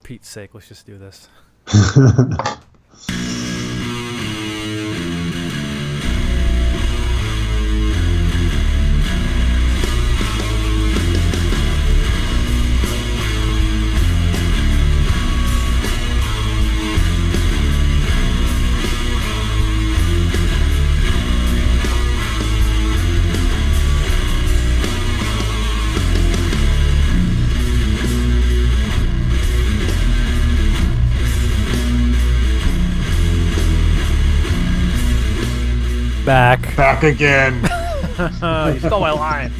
Pete's sake, let's just do this. Back again. You stole my line.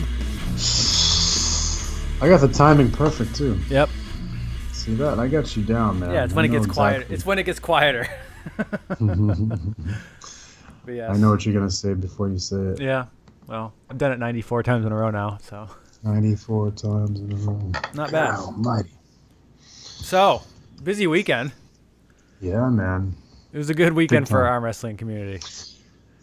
I got the timing perfect too. Yep. See that? I got you down, man. Yeah, it's when it gets quieter. It's when it gets quieter. But yes. I know what you're gonna say before you say it. Yeah. Well, I've done it 94 times in a row now, so. 94 times in a row. Not bad. God almighty. So, busy weekend. Yeah, man. It was a good weekend for our arm wrestling community.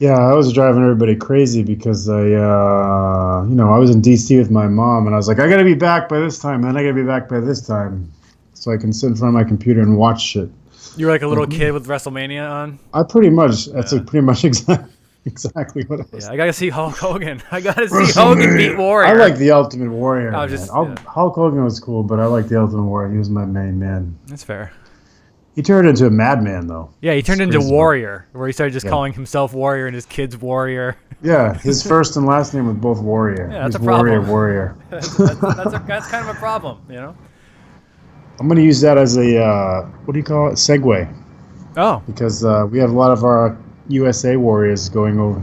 Yeah, I was driving everybody crazy because I was in DC with my mom, and I was like, I gotta be back by this time, and then I gotta be back by this time, so I can sit in front of my computer and watch shit. You were like a little kid with WrestleMania on? I pretty much, that's pretty much exactly what I was. Yeah, I gotta see Hulk Hogan. I gotta see Hogan beat Warrior. I like the Ultimate Warrior. Hulk Hogan was cool, but I like the Ultimate Warrior. He was my main man. That's fair. He turned into a madman, though. Yeah, he turned into Warrior, where he started just calling himself Warrior and his kids Warrior. Yeah, his first and last name was both Warrior. Yeah, that's a problem. Warrior. that's kind of a problem, you know? I'm going to use that as a, what do you call it, segue. Oh. Because we have a lot of our USA Warriors who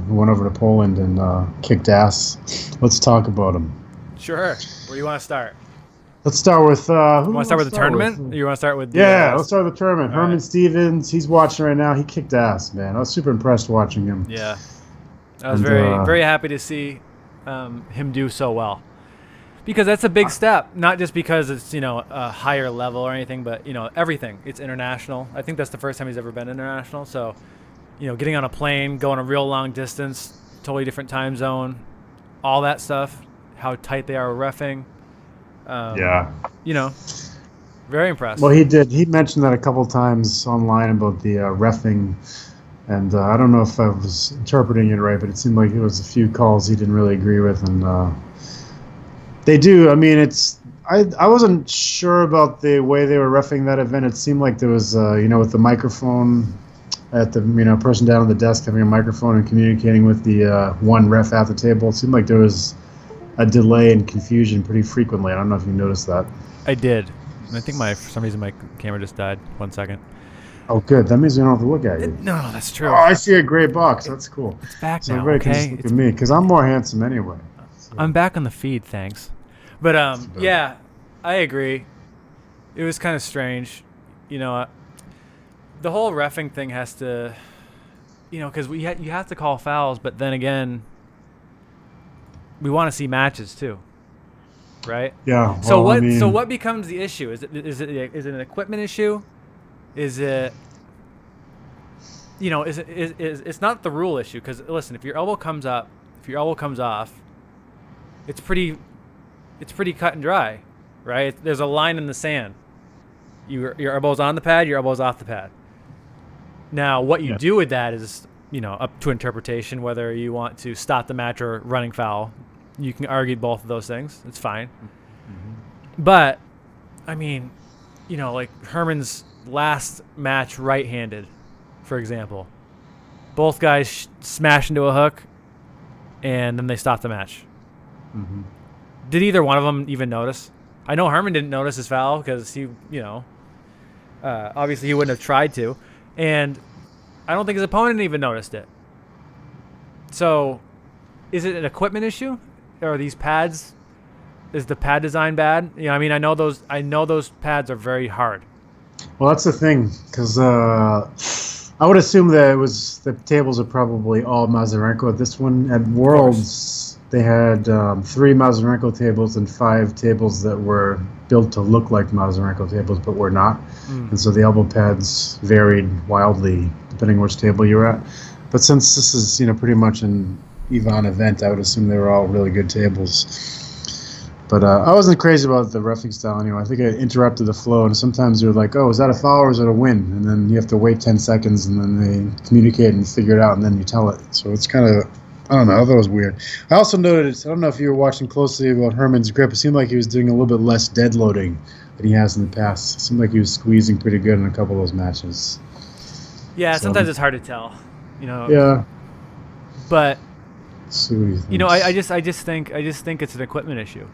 went over to Poland and kicked ass. Let's talk about them. Sure. Where do you want to start? Let's start with... you want to start with the tournament? Or you want to start with... let's start with the tournament. Herman right. Stevens, he's watching right now. He kicked ass, man. I was super impressed watching him. Yeah. I was very happy to see him do so well. Because that's a big step. Not just because it's, a higher level or anything, but, everything. It's international. I think that's the first time he's ever been international. So, getting on a plane, going a real long distance, totally different time zone, all that stuff, how tight they are with reffing. Very impressed. Well, he did. He mentioned that a couple times online about the reffing, and I don't know if I was interpreting it right, but it seemed like it was a few calls he didn't really agree with, and they do. I mean, I wasn't sure about the way they were reffing that event. It seemed like there was, with the microphone at the, person down at the desk having a microphone and communicating with the one ref at the table. It seemed like there was a delay and confusion pretty frequently. I don't know if you noticed that. I did. I think for some reason my camera just died. 1 second. Oh, good. That means we don't have to look at you. No, that's true. Oh, I see a gray box. That's cool. It's back so now, everybody can just look at me because I'm more handsome anyway. So. I'm back on the feed, thanks. But yeah, I agree. It was kind of strange, the whole reffing thing has to, because you have to call fouls, but then again, we want to see matches too, right? Yeah. So what becomes the issue? Is it an equipment issue? Is it it's not the rule issue? Because listen, if your elbow comes off, it's pretty cut and dry, right? There's a line in the sand. Your elbow's on the pad, your elbow's off the pad. Now, what you do with that is, up to interpretation, whether you want to stop the match or running foul. You can argue both of those things. It's fine. Mm-hmm. But, I mean, like Herman's last match right-handed, for example. Both guys smash into a hook, and then they stop the match. Mm-hmm. Did either one of them even notice? I know Herman didn't notice his foul because he, obviously he wouldn't have tried to. And I don't think his opponent even noticed it. So, is it an equipment issue? Or are these pads? Is the pad design bad? I know those pads are very hard. Well, that's the thing, because I would assume that the tables are probably all Mazurenko at this one. At Worlds, they had 3 Mazurenko tables and 5 tables that were built to look like Mazurenko tables, but were not. And so the elbow pads varied wildly depending which table you were at. But since this is, pretty much an Ivan event, I would assume they were all really good tables. But I wasn't crazy about the reffing style anyway. I think I interrupted the flow, and sometimes you're like, oh, is that a foul or is it a win? And then you have to wait 10 seconds, and then they communicate and figure it out, and then you tell it. So it's kind of, I don't know, I thought it was weird. I also noticed, I don't know if you were watching closely about Herman's grip, it seemed like he was doing a little bit less dead loading than he has in the past. It seemed like he was squeezing pretty good in a couple of those matches. Yeah, So, sometimes it's hard to tell, Yeah. But See what he thinks. I just think it's an equipment issue.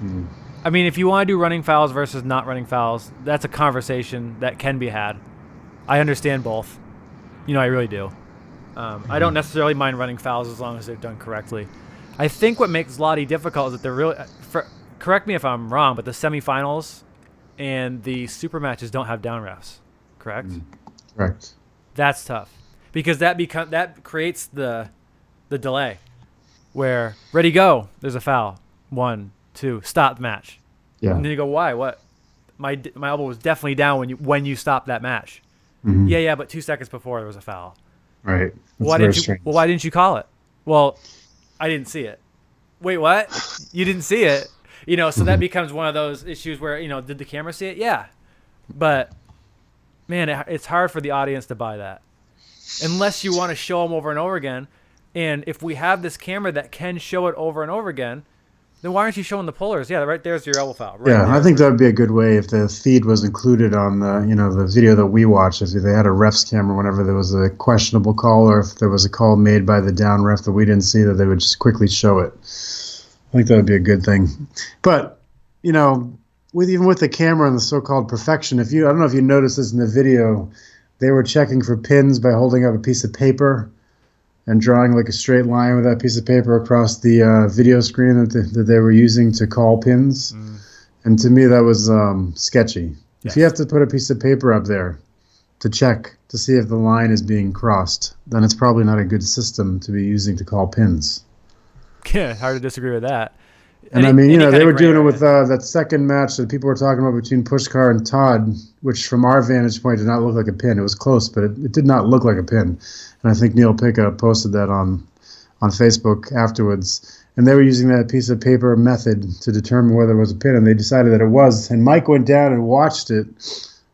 Mm. I mean, if you want to do running fouls versus not running fouls, that's a conversation that can be had. I understand both. I really do. I don't necessarily mind running fouls as long as they're done correctly. I think what makes Zloty difficult is that they're really. Correct me if I'm wrong, but the semifinals and the super matches don't have down refs. Correct. Correct. That's tough because that creates the delay where ready go. There's a foul. 1, 2, stop the match. Yeah. And then you go, why? What? My elbow was definitely down when you stopped that match. Mm-hmm. Yeah, but 2 seconds before there was a foul. Right. Why didn't you call it? Well, I didn't see it. Wait, what? You didn't see it? So that becomes one of those issues where, did the camera see it? Yeah. But man, it's hard for the audience to buy that. Unless you want to show them over and over again. And if we have this camera that can show it over and over again, then why aren't you showing the pullers? Yeah, right there's your elbow foul. Right I think that would be a good way if the feed was included on the video that we watched. If they had a ref's camera whenever there was a questionable call or if there was a call made by the down ref that we didn't see, that they would just quickly show it. I think that would be a good thing. But, even with the camera and the so-called perfection, I don't know if you noticed this in the video, they were checking for pins by holding up a piece of paper and drawing like a straight line with that piece of paper across the video screen that they were using to call pins. And to me, that was sketchy. Yes. If you have to put a piece of paper up there to check to see if the line is being crossed, then it's probably not a good system to be using to call pins. Yeah, hard to disagree with that. And they were doing it with that second match that people were talking about between Pushkar and Todd, which from our vantage point did not look like a pin. It was close, but it did not look like a pin. And I think Neil Picca posted that on Facebook afterwards. And they were using that piece of paper method to determine whether it was a pin, and they decided that it was. And Mike went down and watched it,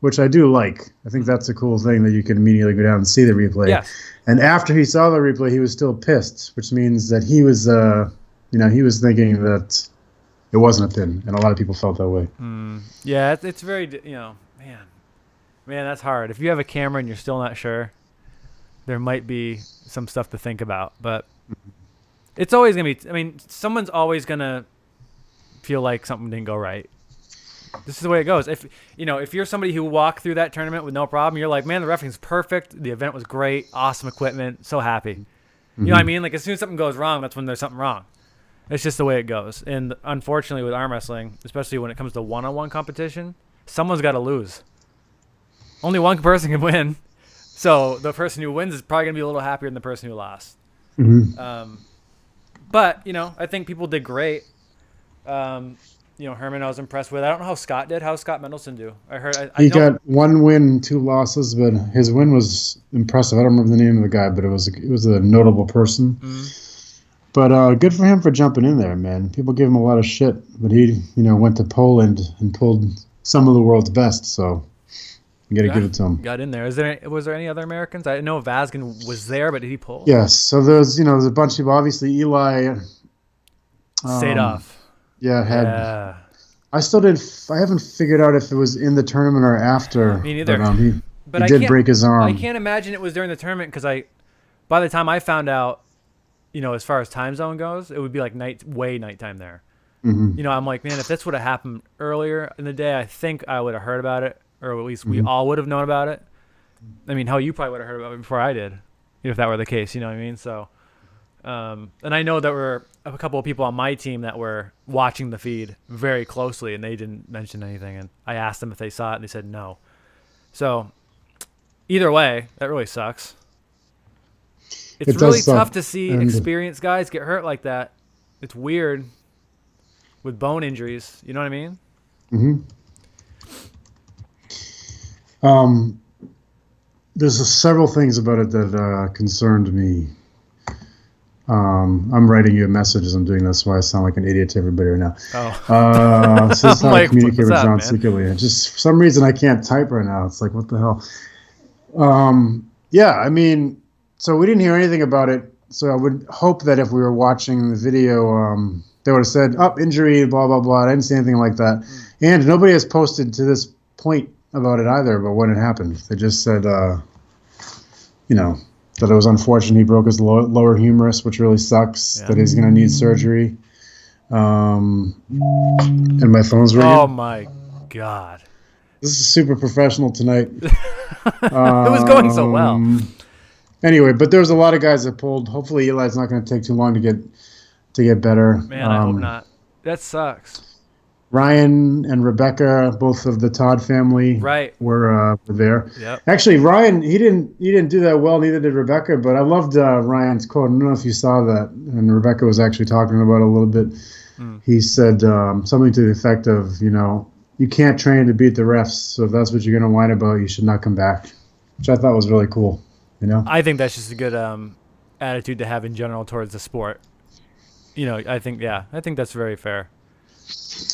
which I do like. I think that's a cool thing that you can immediately go down and see the replay. Yes. And after he saw the replay, he was still pissed, which means that he was he was thinking that it wasn't a pin, and a lot of people felt that way. Yeah, it's very, man, that's hard. If you have a camera and you're still not sure, there might be some stuff to think about. But it's always going to be, someone's always going to feel like something didn't go right. This is the way it goes. If you're somebody who walked through that tournament with no problem, you're like, man, the reffing's perfect. The event was great. Awesome equipment. So happy. You know what I mean? Like, as soon as something goes wrong, that's when there's something wrong. It's just the way it goes. And unfortunately with arm wrestling, especially when it comes to one-on-one competition, someone's got to lose. Only one person can win. So the person who wins is probably going to be a little happier than the person who lost. But, I think people did great. Herman I was impressed with. I don't know how Scott did. How Scott Mendelsohn do? He got 1 win, 2 losses, but his win was impressive. I don't remember the name of the guy, but it was a notable person. But good for him for jumping in there, man. People give him a lot of shit, but he, went to Poland and pulled some of the world's best. So you got to give it to him. Got in there. Was there any other Americans? I know Vazgen was there, but did he pull? Yes. So there's a bunch of, obviously Eli. Stayed off. Yeah. I haven't figured out if it was in the tournament or after. Me neither. But he did break his arm. I can't imagine it was during the tournament because by the time I found out, as far as time zone goes, it would be like nighttime there. I'm like, man, if this would have happened earlier in the day, I think I would have heard about it, or at least we all would have known about it. Hell, you probably would have heard about it before I did, if that were the case. You know what I mean? So, and I know there were a couple of people on my team that were watching the feed very closely, and they didn't mention anything. And I asked them if they saw it, and they said no. So, either way, that really sucks. It's really tough to see experienced guys get hurt like that. It's weird with bone injuries. You know what I mean? There's several things about it that concerned me. I'm writing you a message as I'm doing this, so I sound like an idiot to everybody right now. Oh. So this is how I communicate with up, John man? secretly. And just for some reason, I can't type right now. It's like, what the hell? Yeah, I mean, so we didn't hear anything about it. So I would hope that if we were watching the video, they would have said, injury, blah, blah, blah. I didn't see anything like that. And nobody has posted to this point about it either, but when it happened. They just said, that it was unfortunate he broke his lower humerus, which really sucks, that he's going to need surgery. And my phone's ringing. Oh, my God. This is super professional tonight. It was going so well. Anyway, but there's a lot of guys that pulled. Hopefully Eli's not going to take too long to get better. Man, I hope not. That sucks. Ryan and Rebecca, both of the Todd family, were there. Yep. Actually, Ryan, he didn't do that well. Neither did Rebecca. But I loved Ryan's quote. I don't know if you saw that. And Rebecca was actually talking about it a little bit. He said something to the effect of, you can't train to beat the refs. So if that's what you're going to whine about, you should not come back. Which I thought was really cool. I think that's just a good attitude to have in general towards the sport. I think that's very fair.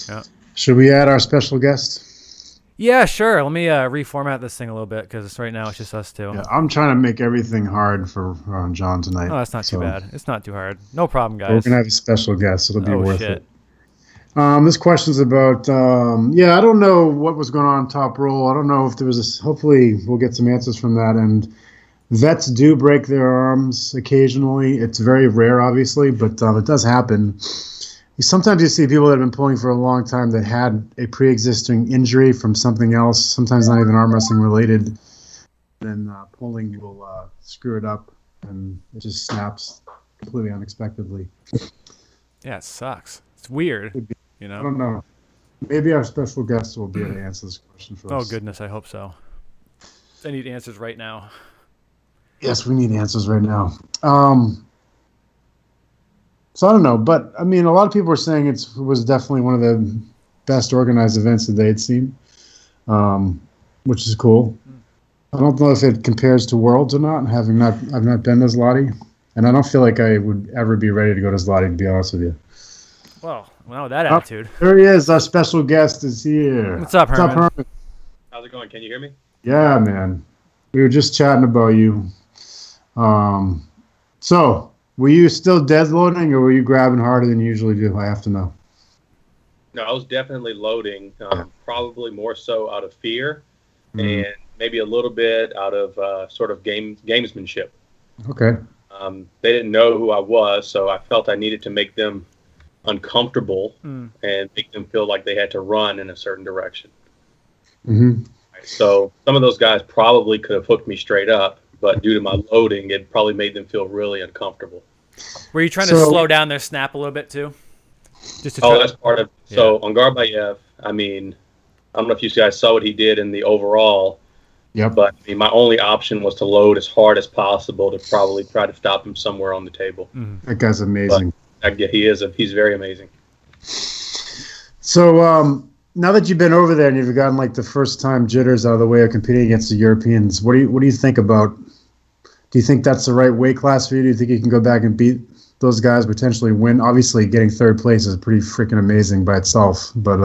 Yeah. Should we add our special guest? Yeah, sure. Let me reformat this thing a little bit because right now it's just us two. Yeah, I'm trying to make everything hard for John tonight. Oh, that's not too bad. It's not too hard. No problem, guys. We're going to have a special guest. It'll be worth it. This question's about, I don't know what was going on top roll. I don't know if there was hopefully we'll get some answers from that. And vets do break their arms occasionally. It's very rare, obviously, but it does happen. Sometimes you see people that have been pulling for a long time that had a pre-existing injury from something else, sometimes not even arm wrestling related. Then pulling will screw it up, and it just snaps completely unexpectedly. Yeah, it sucks. It's weird, I don't know. Maybe our special guest will be able to answer this question for us. Oh, goodness, I hope so. I need answers right now. Yes, we need answers right now. So I don't know, but I mean, a lot of people were saying it was definitely one of the best organized events that they'd seen, which is cool. I don't know if it compares to Worlds or not. I've not been to Zloty, and I don't feel like I would ever be ready to go to Zloty, to be honest with you. Well, with that attitude. There he is. Our special guest is here. What's up, Herman? How's it going? Can you hear me? Yeah, man. We were just chatting about you. So, were you still dead loading, or were you grabbing harder than you usually do? I have to know. No, I was definitely loading, probably more so out of fear and maybe a little bit out of sort of gamesmanship. Okay. They didn't know who I was, so I felt I needed to make them uncomfortable and make them feel like they had to run in a certain direction. Mm-hmm. So some of those guys probably could have hooked me straight up, but due to my loading, it probably made them feel really uncomfortable. Were you trying to slow down their snap a little bit too? That's part of it. So on Garbayev, I mean, I don't know if you guys saw what he did in the overall. Yep. But I mean, my only option was to load as hard as possible to probably try to stop him somewhere on the table. That guy's amazing. But, he's very amazing. So now that you've been over there and you've gotten like the first time jitters out of the way of competing against the Europeans, what do you think about? Do you think that's the right weight class for you? Do you think you can go back and beat those guys, potentially win? Obviously, getting third place is pretty freaking amazing by itself. But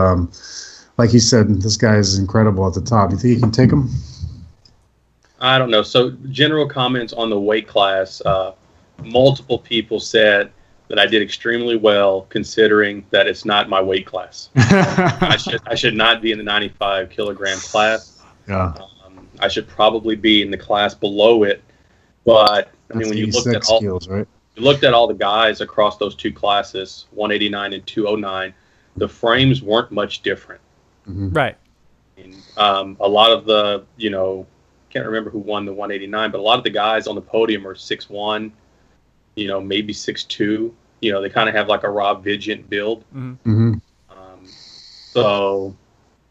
like you said, this guy is incredible at the top. Do you think you can take him? I don't know. So general comments on the weight class, multiple people said that I did extremely well considering that it's not my weight class. I should not be in the 95 kilogram class. Yeah. I should probably be in the class below it. But I mean, when you looked at all, kilos, right? You looked at all the guys across those two classes, 189 and 209, the frames weren't much different. Mm-hmm. Right. A lot of the, can't remember who won the 189, but a lot of the guys on the podium are 6'1", maybe 6'2". They kind of have like a Rob Vigent build. Mm-hmm. So,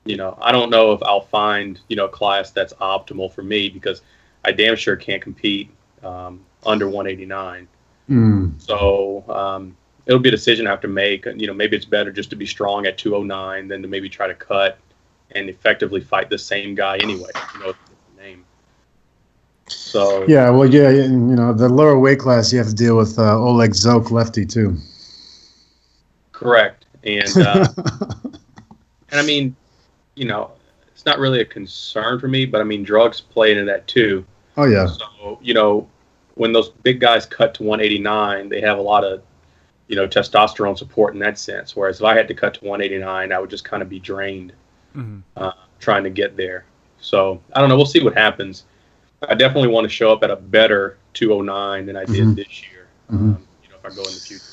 I don't know if I'll find, a class that's optimal for me because I damn sure can't compete under 189. So it'll be a decision I have to make. Maybe it's better just to be strong at 209 than to maybe try to cut and effectively fight the same guy anyway. Name. So yeah, well, yeah, and, the lower weight class, you have to deal with Oleg Zoke, lefty too. correct, and I mean, it's not really a concern for me, but I mean, drugs play into that too. Oh yeah. So when those big guys cut to 189, they have a lot of testosterone support in that sense. Whereas if I had to cut to 189, I would just kind of be drained trying to get there. So I don't know. We'll see what happens. I definitely want to show up at a better 209 than I did this year. If I go in the future.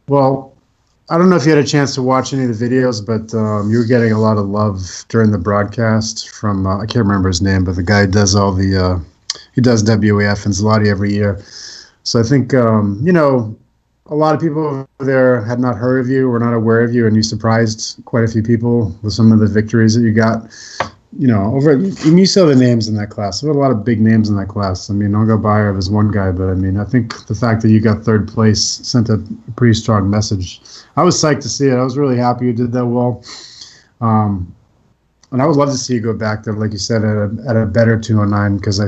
Well, I don't know if you had a chance to watch any of the videos, but you were getting a lot of love during the broadcast from I can't remember his name, but the guy does all the he does WAF and Zloty every year. So I think a lot of people over there had not heard of you, were not aware of you, and you surprised quite a few people with some of the victories that you got. You saw the names in that class. There were a lot of big names in that class. I mean, Olga Bayer was one guy, but I mean, I think the fact that you got third place sent a pretty strong message. I was psyched to see it. I was really happy you did that well. And I would love to see you go back there, like you said, at a better 209, because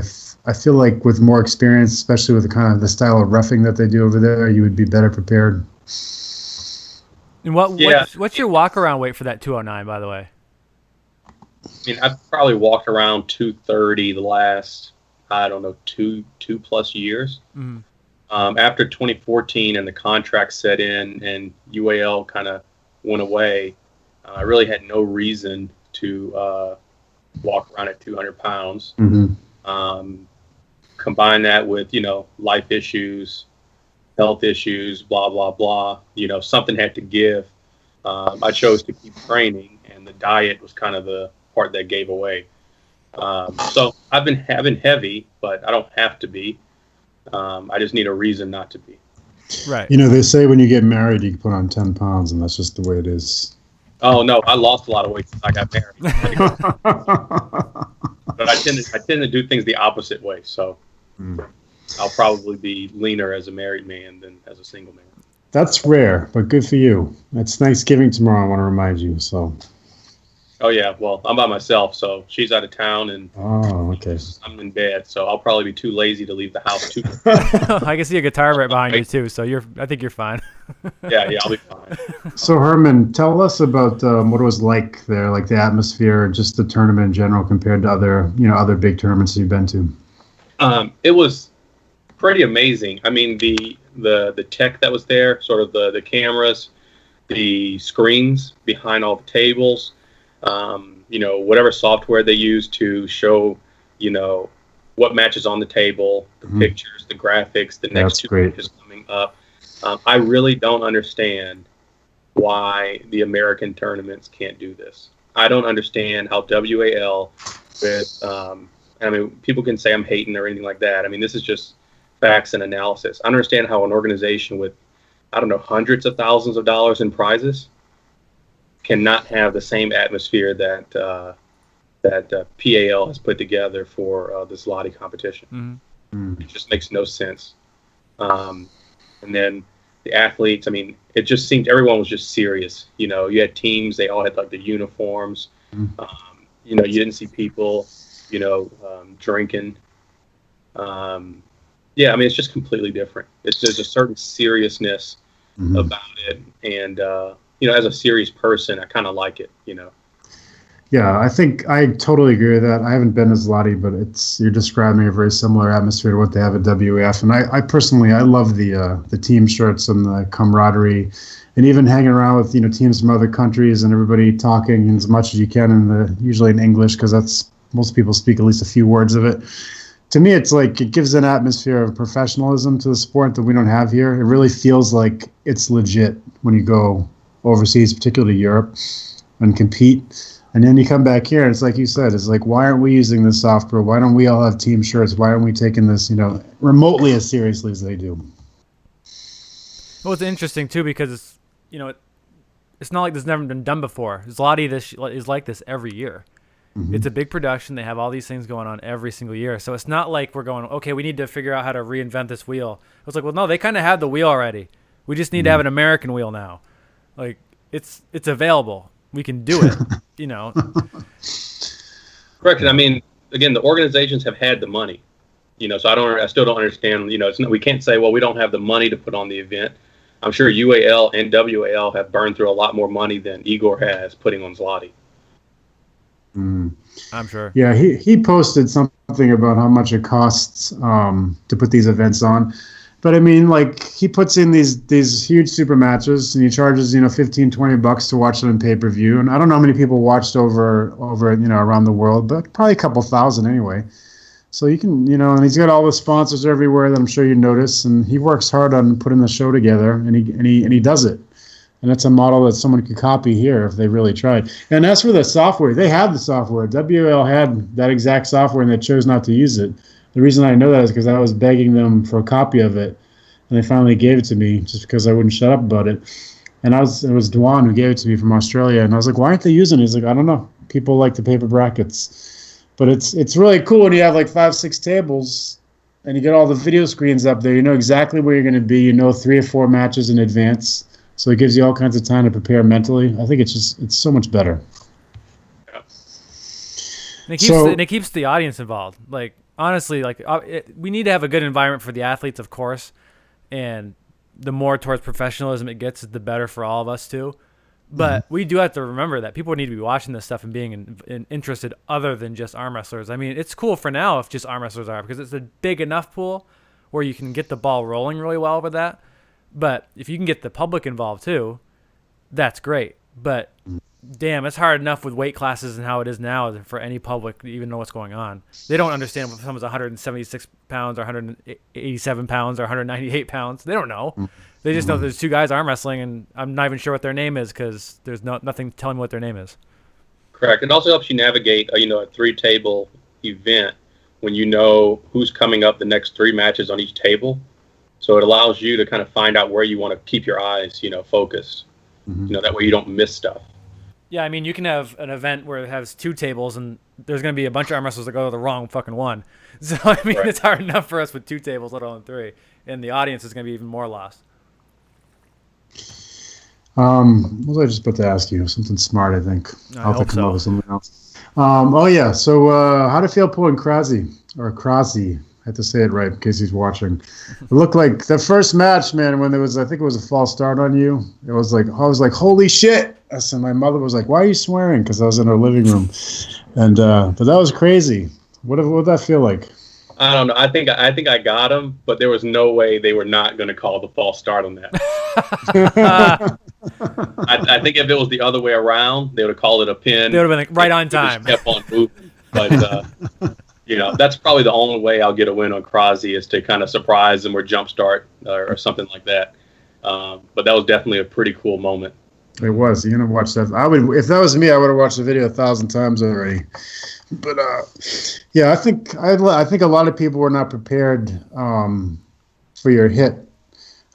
I feel like with more experience, especially with the kind of the style of roughing that they do over there, you would be better prepared. And what's your walk around weight for that 209, by the way? I mean, I've probably walked around 230 the last, I don't know, two plus years. After 2014 and the contract set in and UAL kind of went away, I really had no reason to walk around at 200 pounds. Combine that with, life issues, health issues, blah, blah, blah. Something had to give. I chose to keep training, and the diet was kind of the part that gave away. So I've been having heavy, but I don't have to be. I just need a reason not to be. Right. They say when you get married, you can put on 10 pounds, and that's just the way it is. Oh, no, I lost a lot of weight since I got married. But I tend to do things the opposite way, so I'll probably be leaner as a married man than as a single man. That's rare, but good for you. It's Thanksgiving tomorrow, I want to remind you, so. Oh, yeah, well, I'm by myself, so she's out of town, and I'm in bed, so I'll probably be too lazy to leave the house too. I can see a guitar right behind you, too, so I think you're fine. Yeah, I'll be fine. So, Herman, tell us about what it was like there, like the atmosphere, just the tournament in general compared to other big tournaments you've been to. It was pretty amazing. I mean, the tech that was there, sort of the cameras, the screens behind all the tables, whatever software they use to show, what matches on the table, the pictures, the graphics, the next two matches coming up. I really don't understand why the American tournaments can't do this. I don't understand how WAL with, people can say I'm hating or anything like that. I mean, this is just facts and analysis. I understand how an organization with, hundreds of thousands of dollars in prizes cannot have the same atmosphere that PAL has put together for the Zloty competition. It just makes no sense. And then the athletes, I mean, it just seemed everyone was just serious. You had teams, they all had like the uniforms. You didn't see people, drinking. I mean, it's just completely different. There's a certain seriousness about it. And, as a serious person, I kind of like it, Yeah, I think I totally agree with that. I haven't been to Zloty, but you're describing a very similar atmosphere to what they have at WAF. And I personally, I love the team shirts and the camaraderie, and even hanging around with teams from other countries and everybody talking as much as you can usually in English, because that's most people speak at least a few words of it. To me, it's like it gives an atmosphere of professionalism to the sport that we don't have here. It really feels like it's legit when you go overseas, particularly Europe, and compete. And then you come back here, and it's like you said, it's like, why aren't we using this software? Why don't we all have team shirts? Why aren't we taking this, remotely as seriously as they do? Well, it's interesting, too, because it's not like this has never been done before. Zloty is like this every year. It's a big production. They have all these things going on every single year. So it's not like we're going, okay, we need to figure out how to reinvent this wheel. It's like, well, no, they kind of have the wheel already. We just need to have an American wheel now. Like, it's available. We can do it, Correct. I mean, again, the organizations have had the money. So I still don't understand. We can't say, well, we don't have the money to put on the event. I'm sure UAL and WAL have burned through a lot more money than Igor has putting on Zloty. I'm sure. Yeah, he posted something about how much it costs to put these events on. But I mean, like, he puts in these huge super matches and he charges, $15-20 to watch them in pay-per-view. And I don't know how many people watched over around the world, but probably a couple thousand anyway. So you can, and he's got all the sponsors everywhere that I'm sure you notice, and he works hard on putting the show together, and he does it. And that's a model that someone could copy here if they really tried. And as for the software, they had the software. WL had that exact software, and they chose not to use it. The reason I know that is because I was begging them for a copy of it, and they finally gave it to me just because I wouldn't shut up about it. And it was Dwan who gave it to me from Australia, and I was like, why aren't they using it? He's like, I don't know. People like the paper brackets. But it's really cool when you have like 5-6 tables and you get all the video screens up there. You know exactly where you're going to be. 3 or 4 matches in advance. So it gives you all kinds of time to prepare mentally. I think it's so much better. Yeah. And it keeps the audience involved. Like, honestly, we need to have a good environment for the athletes, of course. And the more towards professionalism it gets, the better for all of us too. But we do have to remember that people need to be watching this stuff and being interested other than just arm wrestlers. I mean, it's cool for now if just arm wrestlers are, because it's a big enough pool where you can get the ball rolling really well with that. But if you can get the public involved too, that's great. But damn, it's hard enough with weight classes and how it is now for any public to even know what's going on. They don't understand if someone's 176 pounds or 187 pounds or 198 pounds. They don't know. They just know there's 2 guys arm wrestling, and I'm not even sure what their name is because there's nothing telling me what their name is. Correct. It also helps you navigate, a 3-table event when you know who's coming up the next 3 matches on each table. So it allows you to kind of find out where you want to keep your eyes, focused. That way you don't miss stuff. Yeah, I mean, you can have an event where it has 2 tables, and there's going to be a bunch of arm wrestlers that go to the wrong fucking one. So, I mean, It's hard enough for us with 2 tables, let alone 3. And the audience is going to be even more lost. What was I just about to ask you? Something smart, I think. I'll have to come up with something else. So how do you feel pulling Krasi? I have to say it right in case he's watching. It looked like the first match, man, when I think it was a false start on you. It was like, I was like, holy shit. And my mother was like, why are you swearing? Because I was in her living room. And but that was crazy. What did that feel like? I don't know. I think I got him, but there was no way they were not going to call the false start on that. I think if it was the other way around, they would have called it a pin. They would have been like, right on time. Kept on moving. But that's probably the only way I'll get a win on Krasi is to kind of surprise them or jumpstart or something like that. But that was definitely a pretty cool moment. It was. You're gonna watch that. If that was me, I would have watched the video 1,000 times already. But I think a lot of people were not prepared for your hit.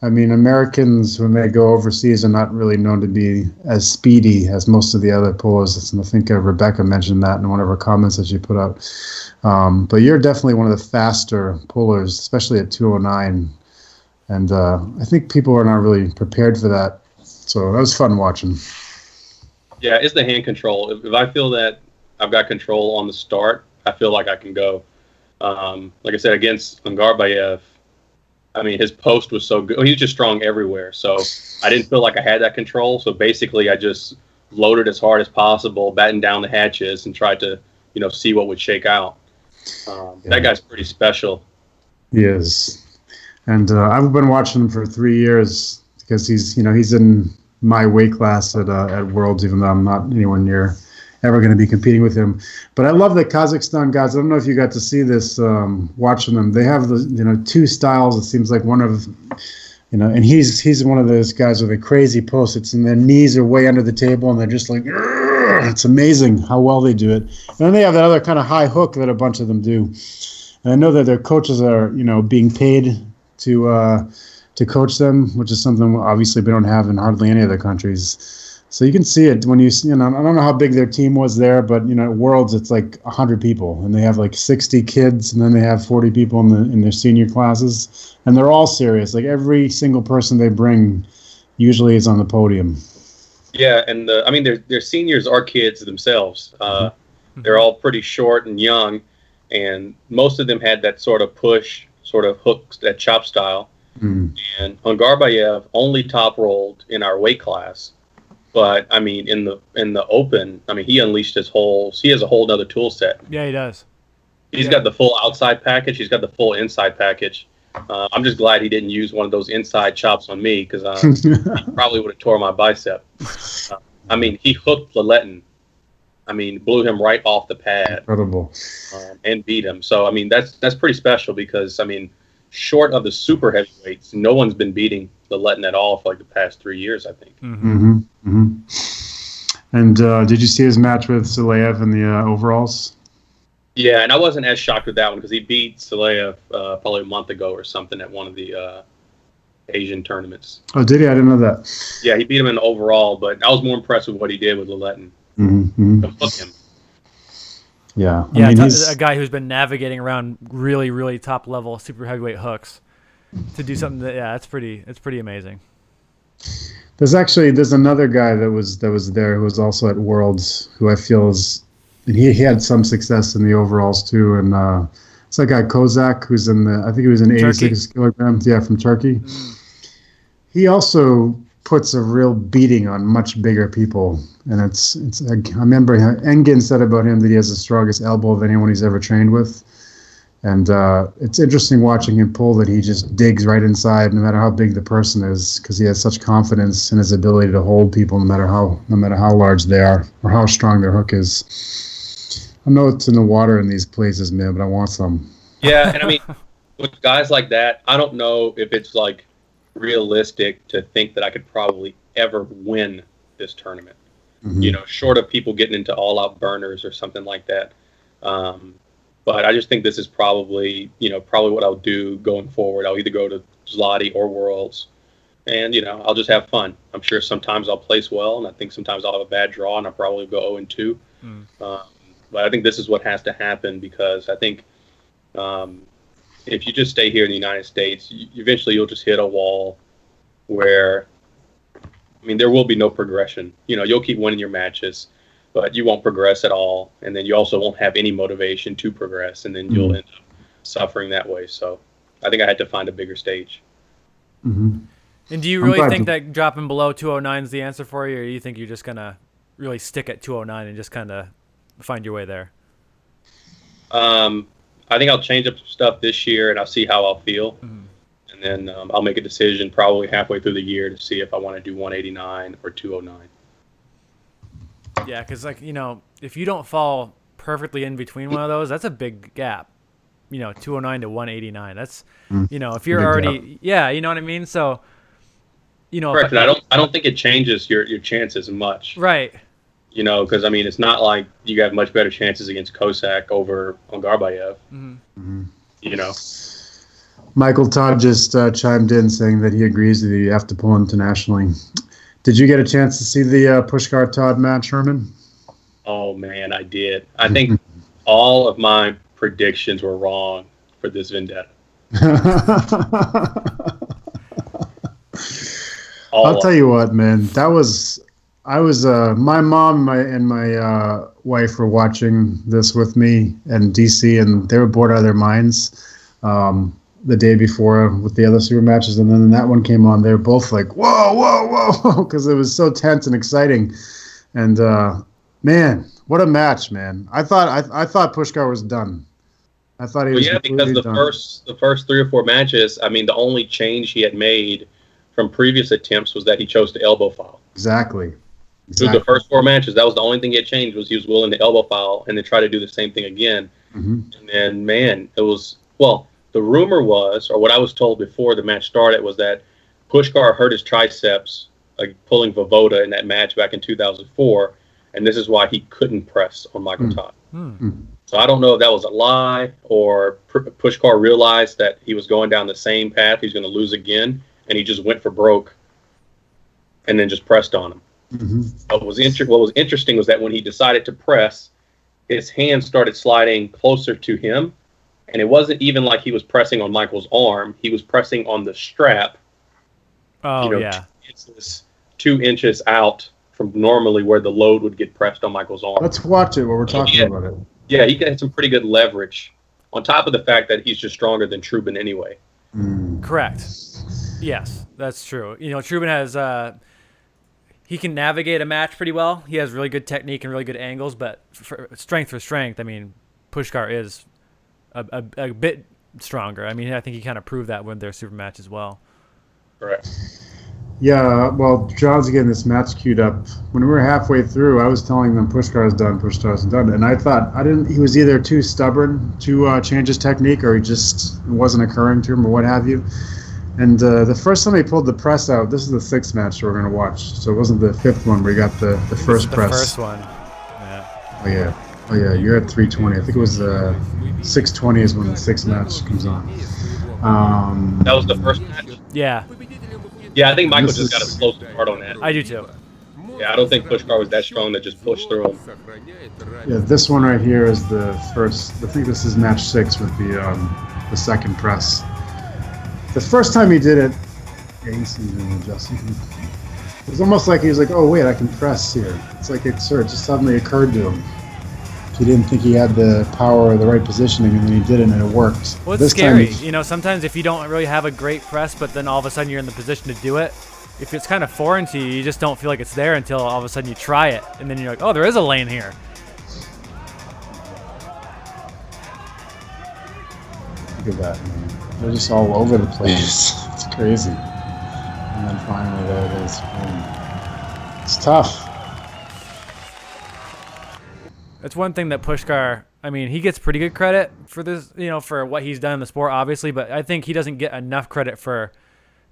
I mean, Americans, when they go overseas, are not really known to be as speedy as most of the other pullers. And I think Rebecca mentioned that in one of her comments that she put out. But you're definitely one of the faster pullers, especially at 209. And I think people are not really prepared for that. So that was fun watching. Yeah, it's the hand control. If I feel that I've got control on the start, I feel like I can go. Like I said, against Angarbayev, I mean, his post was so good. He was just strong everywhere. So I didn't feel like I had that control. So basically, I just loaded as hard as possible, battened down the hatches, and tried to, see what would shake out. That guy's pretty special. He is. And I've been watching him for 3 years because he's in my weight class at Worlds, even though I'm not anywhere near ever going to be competing with him. But I love the Kazakhstan guys. I don't know if you got to see this watching them. They have the 2 styles. It seems like one of and he's one of those guys with a crazy post. It's and their knees are way under the table and they're just like, it's amazing how well they do it. And then they have that other kind of high hook that a bunch of them do. And I know that their coaches are being paid to coach them, which is something obviously we don't have in hardly any other countries. So you can see it when I don't know how big their team was there, but at Worlds it's like 100 people, and they have like 60 kids, and then they have 40 people in their senior classes, and they're all serious. Like every single person they bring usually is on the podium. Yeah, and their seniors are kids themselves. They're all pretty short and young, and most of them had that sort of push, sort of hook, that chop style. And Hungarbayev only top rolled in our weight class, but I mean in the open, I mean he unleashed he has a whole other tool set. Yeah, he does. He's got the full outside package. He's got the full inside package. I'm just glad he didn't use one of those inside chops on me, because he probably would have tore my bicep. I mean, he hooked Laletin. I mean, blew him right off the pad. Incredible. And beat him. So I mean, that's pretty special, because I mean, short of the super heavyweights, no one's been beating Laletin at all for like the past 3 years, I think. And did you see his match with Sileyev in the overalls? Yeah, and I wasn't as shocked with that one, because he beat Sileyev probably a month ago or something at one of the Asian tournaments. Oh, did he? I didn't know that. Yeah, he beat him in the overall, but I was more impressed with what he did with Laletin. To hook him. Yeah, I mean, a guy who's been navigating around really, really top level super heavyweight hooks to do something it's pretty amazing. There's another guy that was there who was also at Worlds, who I feel and he had some success in the overalls too, and it's that guy Kozak, who's I think he was in 86 kilograms, from Turkey. He also puts a real beating on much bigger people, and it's I remember Engin said about him that he has the strongest elbow of anyone he's ever trained with, and it's interesting watching him pull, that he just digs right inside no matter how big the person is, because he has such confidence in his ability to hold people no matter how large they are or how strong their hook is. I know it's in the water in these places, man, but I want some. Yeah, and I mean, with guys like that, I don't know if it's like realistic to think that I could probably ever win this tournament. Short of people getting into all-out burners or something like that. But I just think this is probably what I'll do going forward. I'll either go to Zloty or Worlds, and I'll just have fun. I'm sure sometimes I'll place well, and I think sometimes I'll have a bad draw, and I'll probably go 0-2. But I think this is what has to happen, because I think if you just stay here in the United States, eventually you'll just hit a wall where, I mean, there will be no progression. You'll keep winning your matches, but you won't progress at all. And then you also won't have any motivation to progress, and then you'll end up suffering that way. So I think I had to find a bigger stage. And do you really think that dropping below 209 is the answer for you, or do you think you're just going to really stick at 209 and just kind of find your way there? I think I'll change up some stuff this year, and I'll see how I'll feel. And then I'll make a decision probably halfway through the year to see if I want to do 189 or 209. Yeah, because, if you don't fall perfectly in between one of those, that's a big gap. 209 to 189. That's, if you're already, you know what I mean? So, Correct, and I don't think it changes your chances much. Right. Because I mean, it's not like you have much better chances against Kozak over Hungarbayev. Michael Todd just chimed in saying that he agrees that you have to pull internationally. Did you get a chance to see the Pushkar Todd match, Herman? Oh man, I did. I think all of my predictions were wrong for this vendetta. I'll tell you what, man. My mom and my wife were watching this with me in DC, and they were bored out of their minds the day before with the other super matches, and then when that one came on, they were both like, whoa, whoa, whoa, because it was so tense and exciting. And man, what a match, man. I thought Pushkar was done. I thought he was because the first 3 or 4 matches, I mean, the only change he had made from previous attempts was that he chose to elbow foul. Exactly. Through the first 4 matches, that was the only thing he had changed, was he was willing to elbow foul and then try to do the same thing again. And then, man, it was, the rumor was, or what I was told before the match started, was that Pushkar hurt his triceps pulling Vovoda in that match back in 2004, and this is why he couldn't press on Michael Todd. So I don't know if that was a lie, or Pushkar realized that he was going down the same path, he's going to lose again, and he just went for broke and then just pressed on him. What was interesting was that when he decided to press, his hand started sliding closer to him, and it wasn't even like he was pressing on Michael's arm. He was pressing on the strap. 2 inches out from normally where the load would get pressed on Michael's arm. Let's watch it while we're talking about it. Yeah, he got some pretty good leverage On top of the fact that he's just stronger than Trubin anyway. Correct. Yes, that's true. Trubin has he can navigate a match pretty well. He has really good technique and really good angles, but for strength, I mean, Pushkar is a bit stronger. I mean, I think he kind of proved that with their super match as well. Correct. Yeah, well, John's getting this match queued up. When we were halfway through, I was telling them Pushkar's done, and I thought he was either too stubborn to change his technique, or it wasn't occurring to him, or what have you. And the first time he pulled the press out, this is the 6th match we're going to watch, so it wasn't the 5th one where he got the first press. The first one. Yeah. Oh yeah, you're at 320. I think it was 620 is when the 6th match comes on. That was the first match? Yeah. Yeah, I think Michael just got a slow start on that. I do too. Yeah, I don't think Pushkar was that strong to just push through him. Yeah, this one right here is the first. I think this is match 6 with the second press. The first time he did it, he seemed to adjust. It was almost like he was like, "Oh wait, I can press here." It's like it just suddenly occurred to him. He didn't think he had the power or the right positioning, and then he did it, and it worked. Well, it's scary. Sometimes if you don't really have a great press, but then all of a sudden you're in the position to do it, if it's kind of foreign to you, you just don't feel like it's there until all of a sudden you try it, and then you're like, oh, there is a lane here. Look at that, man. They're just all over the place. It's crazy. And then finally, there it is. Boom. It's tough. That's one thing that Pushkar, I mean, he gets pretty good credit for this, for what he's done in the sport, obviously, but I think he doesn't get enough credit for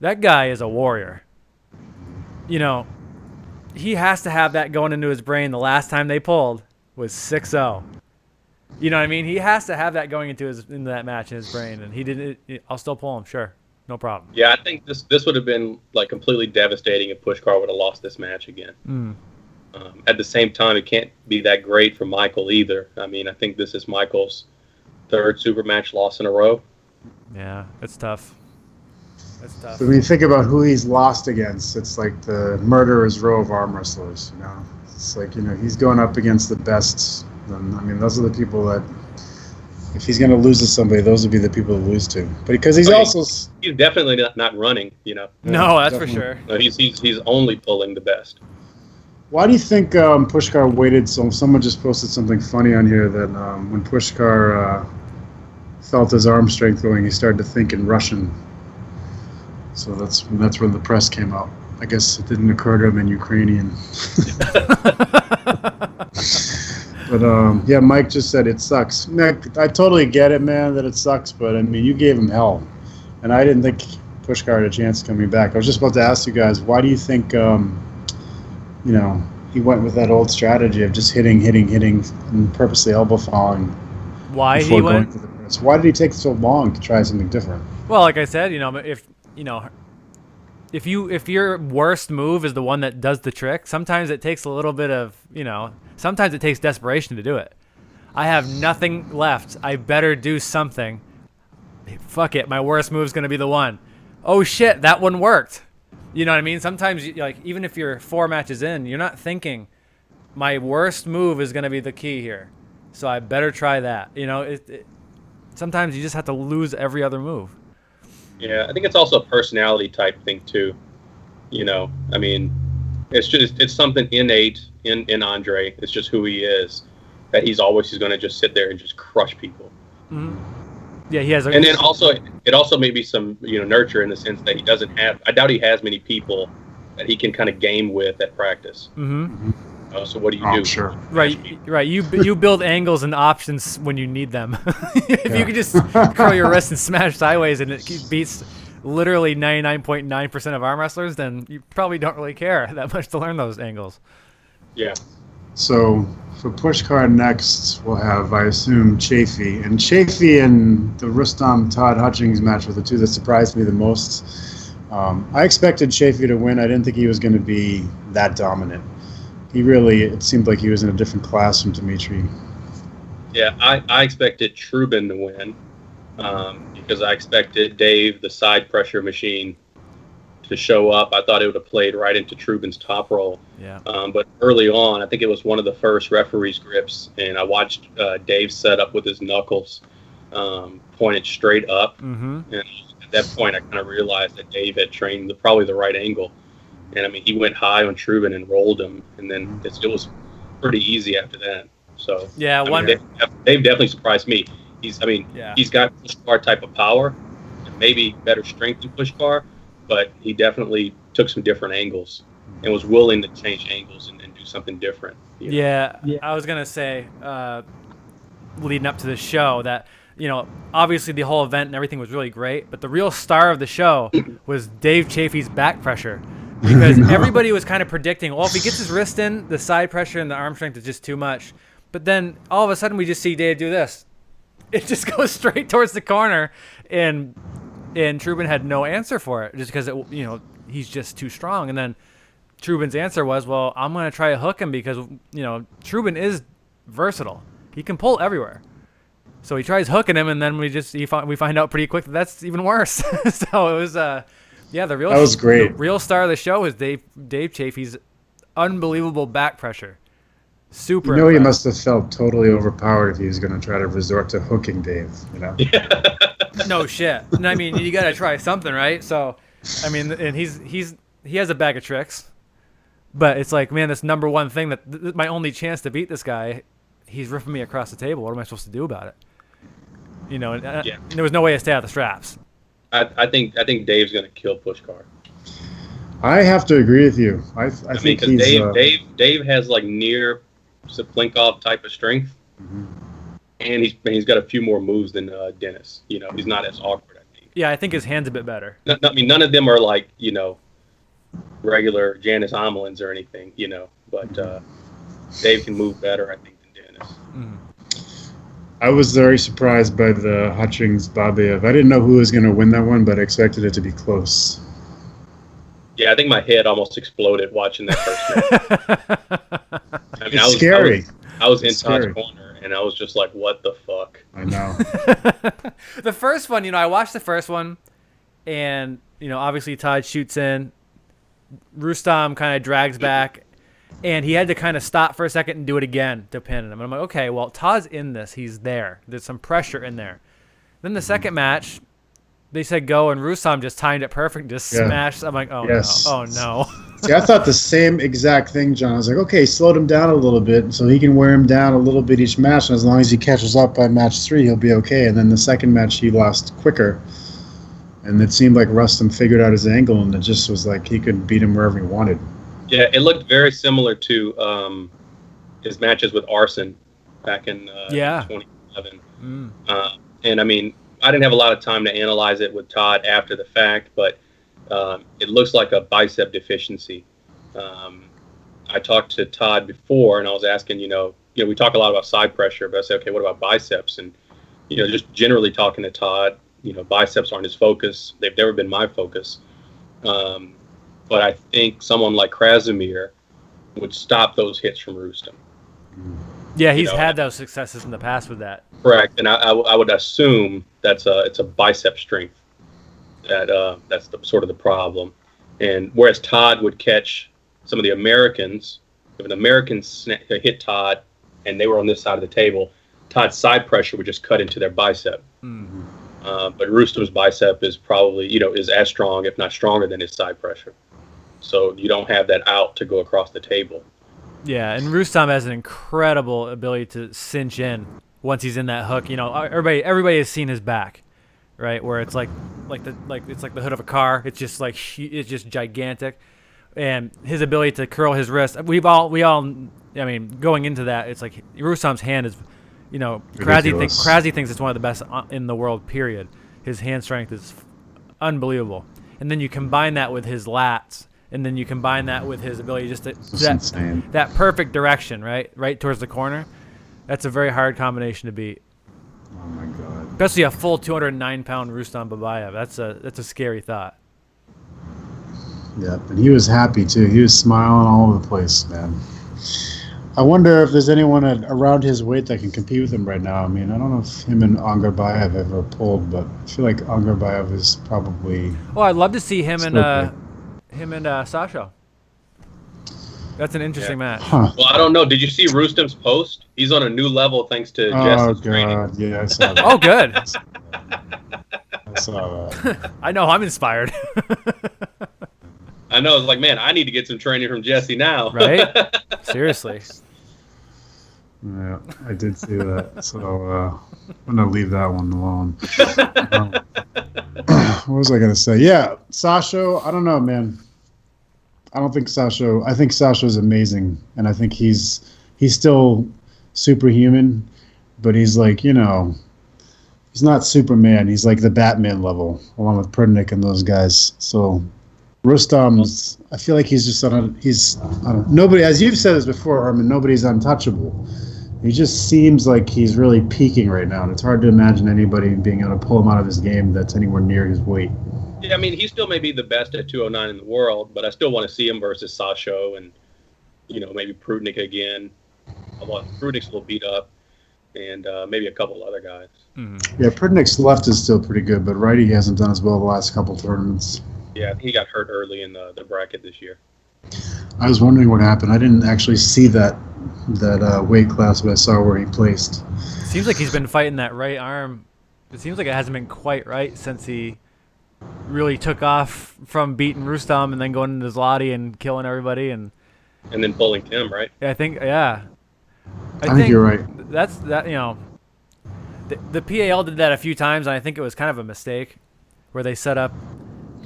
that guy is a warrior. He has to have that going into his brain. The last time they pulled was 6-0. You know what I mean? He has to have that going into that match in his brain, and he didn't. I'll still pull him, sure. No problem. Yeah, I think this would have been like completely devastating if Pushkar would have lost this match again. At the same time, it can't be that great for Michael either. I mean, I think this is Michael's 3rd super match loss in a row. Yeah, it's tough. So when you think about who he's lost against, it's like the murderer's row of arm wrestlers. It's like he's going up against the best. And, I mean, those are the people that, if he's going to lose to somebody, those would be the people to lose to. But because he's he's definitely not running. No, that's definitely. For sure. No, he's only pulling the best. Why do you think Pushkar waited? So someone just posted something funny on here that when Pushkar felt his arm strength going, he started to think in Russian. So that's when the press came out. I guess it didn't occur to him in Ukrainian. But yeah, Mike just said it sucks. Nick, I totally get it, man, that it sucks. But I mean, you gave him hell, and I didn't think Pushkar had a chance coming back. I was just about to ask you guys, why do you think? He went with that old strategy of just hitting, and purposely elbow falling. Why he went? Going to the press. Why did he take so long to try something different? Well, like I said, if your worst move is the one that does the trick, sometimes it takes a little bit of, sometimes it takes desperation to do it. I have nothing left. I better do something. Fuck it. My worst move's going to be the one. Oh shit, that one worked. You know what I mean? Sometimes, even if you're 4 matches in, you're not thinking, my worst move is going to be the key here, so I better try that. Sometimes you just have to lose every other move. Yeah, I think it's also a personality type thing too. I mean, it's something innate in Andre. It's just who he is, that he's going to just sit there and just crush people. Mm-hmm. Yeah, he has. And then it also may be some nurture in the sense that he doesn't have. I doubt he has many people that he can kind of game with at practice. Mm-hmm. So what do you do? Sure. Right. You build angles and options when you need them. If you could just curl your wrist and smash sideways and it beats literally 99.9% of arm wrestlers, then you probably don't really care that much to learn those angles. Yeah. So for Pushkar next, we'll have, I assume, Chaffee. And Chaffee and the Rustam Todd Hutchings match were the two that surprised me the most. I expected Chaffee to win. I didn't think he was going to be that dominant. It seemed like he was in a different class from Dimitri. Yeah, I expected Trubin to win because I expected Dave, the side pressure machine, to show up. I thought it would have played right into Trubin's top roll. Yeah. But early on, I think it was one of the first referee's grips, and I watched Dave set up with his knuckles, pointed straight up. Mm-hmm. And at that point, I kind of realized that Dave had trained probably the right angle. And I mean, he went high on Trubin and rolled him, and then it was pretty easy after that. So yeah, Dave definitely surprised me. He's got Pushkar type of power, and maybe better strength than Pushkar, but he definitely took some different angles and was willing to change angles and do something different. Yeah, I was gonna say, leading up to the show, that obviously the whole event and everything was really great, but the real star of the show was Dave Chaffee's back pressure. Because everybody was kind of predicting, well, if he gets his wrist in, the side pressure and the arm strength is just too much. But then all of a sudden we just see Dave do this. It just goes straight towards the corner, and Trubin had no answer for it just because he's just too strong. And then Trubin's answer was, well, I'm going to try to hook him because Trubin is versatile. He can pull everywhere. So he tries hooking him, and then we find out pretty quick that that's even worse. So it was that was great. The real star of the show is Dave Chaffee's unbelievable back pressure. Super. He must have felt totally overpowered if he was going to try to resort to hooking Dave. Yeah. No shit. And I mean, you got to try something, right? So, I mean, and he has a bag of tricks, but it's like, man, this number one thing that my only chance to beat this guy, he's ripping me across the table. What am I supposed to do about it? And there was no way to stay out of the straps. I think Dave's going to kill Pushkar. I have to agree with you. I think because Dave has like near Saplinkov type of strength, and he's got a few more moves than Dennis. He's not as awkward, I think. Yeah, I think his hand's a bit better. I mean, none of them are like regular Janis Omelins or anything, but Dave can move better, I think, than Dennis. Mm-hmm. I was very surprised by the Hutchings Babayev. I didn't know who was going to win that one, but I expected it to be close. Yeah, I think my head almost exploded watching that first match. It's scary. I was in Todd's corner, and I was just like, what the fuck? I know. The first one, I watched the first one, and, obviously Todd shoots in. Rustam kind of drags back, and he had to kind of stop for a second and do it again to pin him. And I'm like, okay, well, Todd's in this. He's there. There's some pressure in there. Then the second match, they said go, and Rustam just timed it perfect, just smashed. I'm like, oh, yes. No. Oh, no. See, I thought the same exact thing, John. I was like, okay, slowed him down a little bit so he can wear him down a little bit each match, and as long as he catches up by match 3, he'll be okay. And then the second match, he lost quicker, and it seemed like Rustam figured out his angle, and it just was like he could beat him wherever he wanted. Yeah, it looked very similar to his matches with Arson back in 2011. And, I mean, I didn't have a lot of time to analyze it with Todd after the fact, but it looks like a bicep deficiency. I talked to Todd before, and I was asking, we talk a lot about side pressure, but I said, okay, what about biceps? And, just generally talking to Todd, biceps aren't his focus. They've never been my focus. But I think someone like Krasimir would stop those hits from Rustam. Yeah, he's had those successes in the past with that. Correct, and I would assume it's a bicep strength that's sort of the problem. And whereas Todd would catch some of the Americans, if an American hit Todd and they were on this side of the table, Todd's side pressure would just cut into their bicep. Mm-hmm. But Rustam's bicep is probably is as strong, if not stronger, than his side pressure. So you don't have that out to go across the table. Yeah, and Rustam has an incredible ability to cinch in once he's in that hook. Everybody has seen his back, right? Where it's like it's like the hood of a car. It's just gigantic, and his ability to curl his wrist. We all. I mean, going into that, it's like Rustam's hand is, Krasi thinks it's one of the best in the world. Period. His hand strength is unbelievable, and then you combine that with his lats. And then you combine that with his ability just to that perfect direction, right towards the corner. That's a very hard combination to beat. Oh my god! Especially a full 209-pound Rustam Babayev. That's a scary thought. Yeah, but he was happy too. He was smiling all over the place, man. I wonder if there's anyone around his weight that can compete with him right now. I mean, I don't know if him and Angarbayev ever pulled, but I feel like Angarbayev is probably. Well, I'd love to see him and Sasha. That's an interesting match. Huh. Well, I don't know. Did you see Rustam's post? He's on a new level thanks to Jesse's training. God, yeah, I saw that. Oh, good. I saw that. I know I'm inspired. I know. It's like, man, I need to get some training from Jesse now. Right? Seriously. Yeah, I did see that. So I'm gonna leave that one alone. What was I gonna say? Yeah, Sasho. I don't know, man. I don't think Sasho. I think Sasho's amazing, and I think he's still superhuman, but he's like, he's not Superman. He's like the Batman level, along with Prudnik and those guys. So Rustam's. I feel like he's just nobody. As you've said this before, Herman. Nobody's untouchable. He just seems like he's really peaking right now, and it's hard to imagine anybody being able to pull him out of his game that's anywhere near his weight. Yeah, I mean, he still may be the best at 209 in the world, but I still want to see him versus Sasho and, maybe Prudnik again. Prudnik's a little beat up, and maybe a couple other guys. Mm-hmm. Yeah, Prudnik's left is still pretty good, but righty he hasn't done as well the last couple tournaments. Yeah, he got hurt early in the bracket this year. I was wondering what happened. I didn't actually see that weight class, but I saw where he placed. Seems like he's been fighting that right arm. It seems like it hasn't been quite right since he really took off from beating Rustam and then going into Zloty and killing everybody and then pulling Tim, right? I think I think you're right. That's that. The PAL did that a few times, and I think it was kind of a mistake where they set up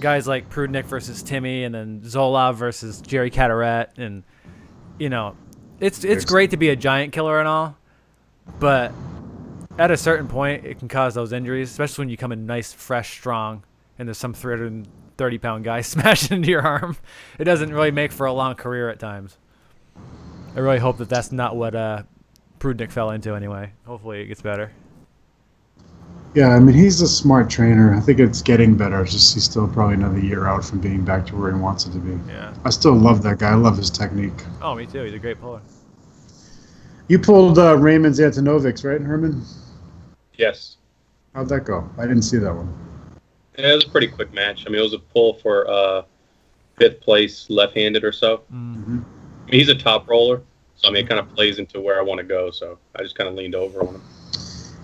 guys like Prudnik versus Timmy, and then Zolov versus Jerry Cataret, and it's great to be a giant killer and all, but at a certain point it can cause those injuries, especially when you come in nice, fresh, strong, and there's some 330-pound guy smashing into your arm. It doesn't really make for a long career at times. I really hope that that's not what Prudnik fell into anyway. Hopefully it gets better. Yeah, I mean, he's a smart trainer. I think it's getting better. It's just he's still probably another year out from being back to where he wants it to be. Yeah. I still love that guy. I love his technique. Oh, me too. He's a great puller. You pulled Raymond's Antonovics, right, Herman? Yes. How'd that go? I didn't see that one. Yeah, it was a pretty quick match. I mean, it was a pull for fifth place left-handed or so. Mm-hmm. I mean, he's a top roller, so I mean, it kind of plays into where I want to go. So I just kind of leaned over on him.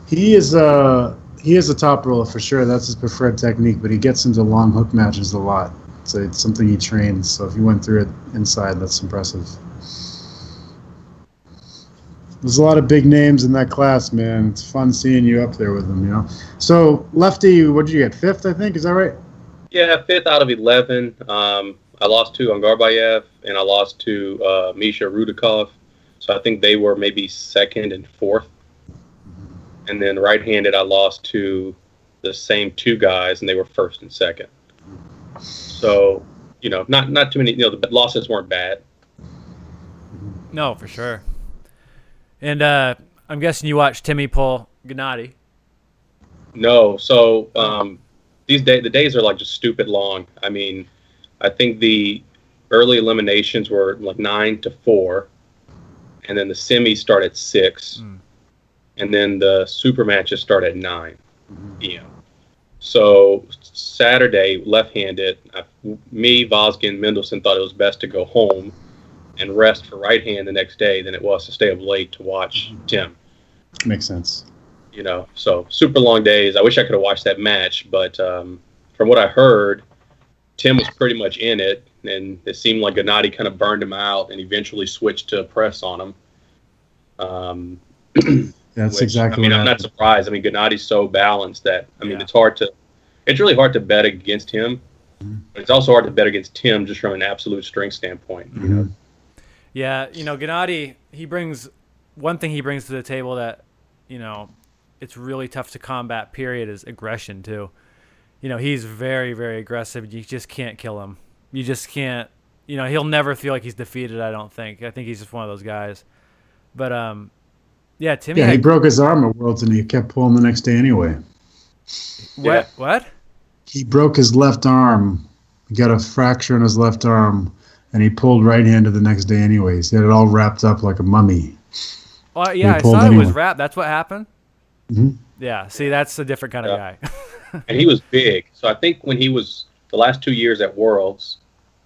He is a top roller for sure. That's his preferred technique, but he gets into long hook matches a lot. So it's something he trains. So if he went through it inside, that's impressive. There's a lot of big names in that class, man. It's fun seeing you up there with them, So lefty, what did you get? Fifth, I think. Is that right? Yeah, fifth out of 11. I lost to Angarbayev, and I lost to Misha Rudikov. So I think they were maybe second and fourth. And then right-handed, I lost to the same two guys, and they were first and second. So, not too many. The losses weren't bad. No, for sure. And I'm guessing you watched Timmy pull Gennady. No, so the days are like just stupid long. I mean, I think the early eliminations were like 9-4, and then the semis start at 6. And then the super matches start at 9 p.m. So Saturday, left-handed, me, Vosgin, Mendelssohn thought it was best to go home and rest for right hand the next day than it was to stay up late to watch Tim. Makes sense. So super long days. I wish I could have watched that match, but from what I heard, Tim was pretty much in it, and it seemed like Gennady kind of burned him out and eventually switched to press on him. That's exactly. I'm not surprised. I mean, Gennady's so balanced that it's really hard to bet against him, but it's also hard to bet against Tim just from an absolute strength standpoint. Yeah, Gennady, he brings one thing he brings to the table that it's really tough to combat. Period, is aggression too. He's very, very aggressive. You just can't kill him. You just can't. He'll never feel like he's defeated. I don't think. I think he's just one of those guys. But yeah, Timmy. Yeah, he broke his arm at Worlds, and he kept pulling the next day anyway. What? He broke his left arm. He got a fracture in his left arm, and he pulled right-handed the next day anyways. He had it all wrapped up like a mummy. Well, yeah, I saw it was wrapped. That's what happened? Mm-hmm. Yeah, see, that's a different kind of guy. And he was big. So I think when he was the last 2 years at Worlds,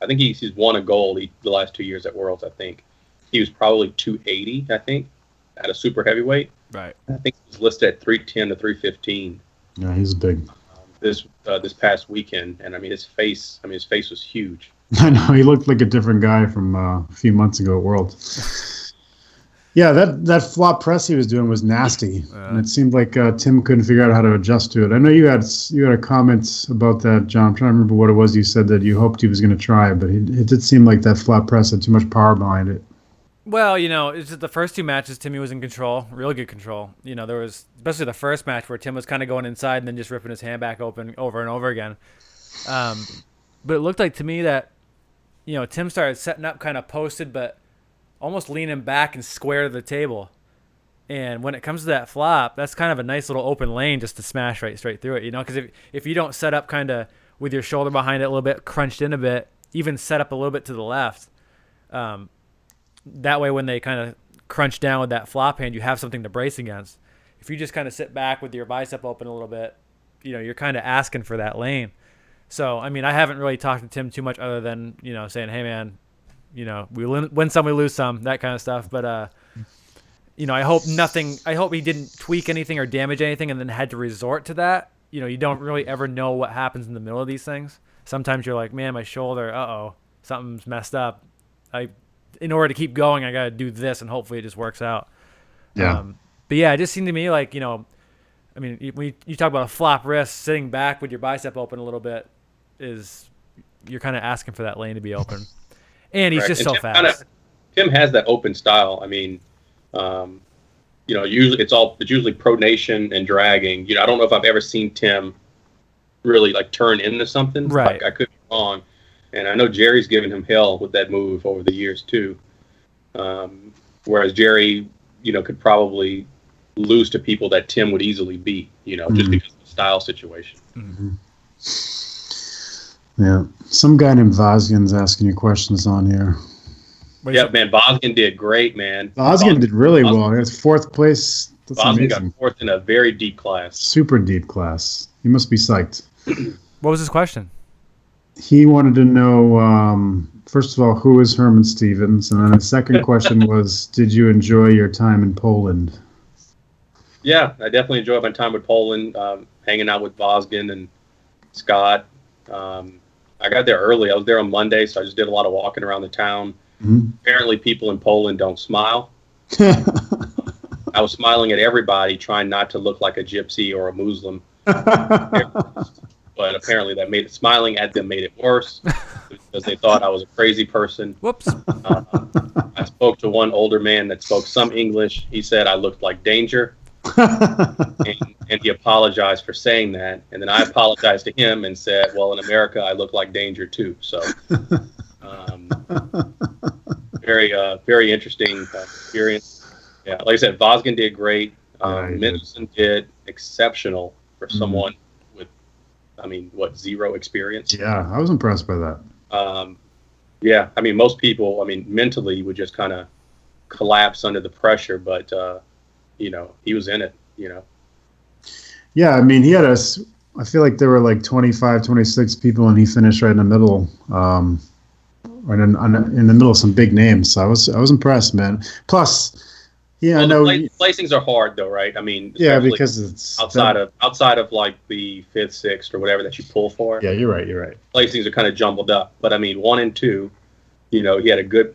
I think he's won a gold the last 2 years at Worlds. I think he was probably 280. I think at a super heavyweight. Right. I think he was listed at 310 to 315. Yeah, he's big. This past weekend, and I mean his face was huge. I know, he looked like a different guy from a few months ago at Worlds. Yeah, that flop press he was doing was nasty, and it seemed like Tim couldn't figure out how to adjust to it. I know you had a comment about that, John. I'm trying to remember what it was you said that you hoped he was going to try, but it did seem like that flop press had too much power behind it. Well, it's just the first two matches, Timmy was in control, really good control. There was, especially the first match where Tim was kind of going inside and then just ripping his hand back open over and over again. But it looked like to me that, Tim started setting up kind of posted, but almost leaning back and square to the table. And when it comes to that flop, that's kind of a nice little open lane just to smash right straight through it, because if you don't set up kind of with your shoulder behind it a little bit, crunched in a bit, even set up a little bit to the left, that way when they kind of crunch down with that flop hand, you have something to brace against. If you just kind of sit back with your bicep open a little bit, you're kind of asking for that lane. So, I mean, I haven't really talked to Tim too much other than, saying, hey, man, we win some, we lose some, that kind of stuff. But, I hope he didn't tweak anything or damage anything and then had to resort to that. You don't really ever know what happens in the middle of these things. Sometimes you're like, man, my shoulder, something's messed up. In order to keep going, I got to do this, and hopefully it just works out. Yeah. But yeah, it just seemed to me like, when you talk about a flop wrist, sitting back with your bicep open a little bit you're kind of asking for that lane to be open. And he's just so fast. Tim has that open style. I mean, usually it's usually pronation and dragging. I don't know if I've ever seen Tim really like turn into something. Right. Like, I could be wrong. And I know Jerry's given him hell with that move over the years too. Whereas Jerry, could probably lose to people that Tim would easily beat, just because of the style situation. Mm-hmm. Yeah. Some guy named Vazgen's asking you questions on here. Yeah, man, Vazgen did great, man. Vazgen did really well. He was fourth place. That's Vazgen amazing. got fourth in a very deep class. Super deep class. He must be psyched. What was his question? He wanted to know, first of all, who is Herman Stevens? And then his second question was, did you enjoy your time in Poland? Yeah, I definitely enjoyed my time with Poland, hanging out with Vazgen and Scott. I got there early. I was there on Monday, so I just did a lot of walking around the town. Mm-hmm. Apparently, people in Poland don't smile. I was smiling at everybody, trying not to look like a gypsy or a Muslim. But apparently smiling at them made it worse because they thought I was a crazy person. Whoops. I spoke to one older man that spoke some English. He said I looked like danger. and he apologized for saying that. And then I apologized to him and said, well, in America, I look like danger too. So very interesting experience. Yeah, like I said, Vazgen did great. Mendelssohn did exceptional for someone with, zero experience. Yeah, I was impressed by that. Yeah, most people, mentally would just kind of collapse under the pressure, but, he was in it, Yeah, he had I feel like there were like 25, 26 people, and he finished right in the middle, right in the middle of some big names. So I was impressed, man. Plus, yeah, I know placings are hard though, right? Yeah, because it's outside of like the fifth, sixth, or whatever that you pull for. Yeah, you're right. Placings are kind of jumbled up, but 1 and 2, he had a good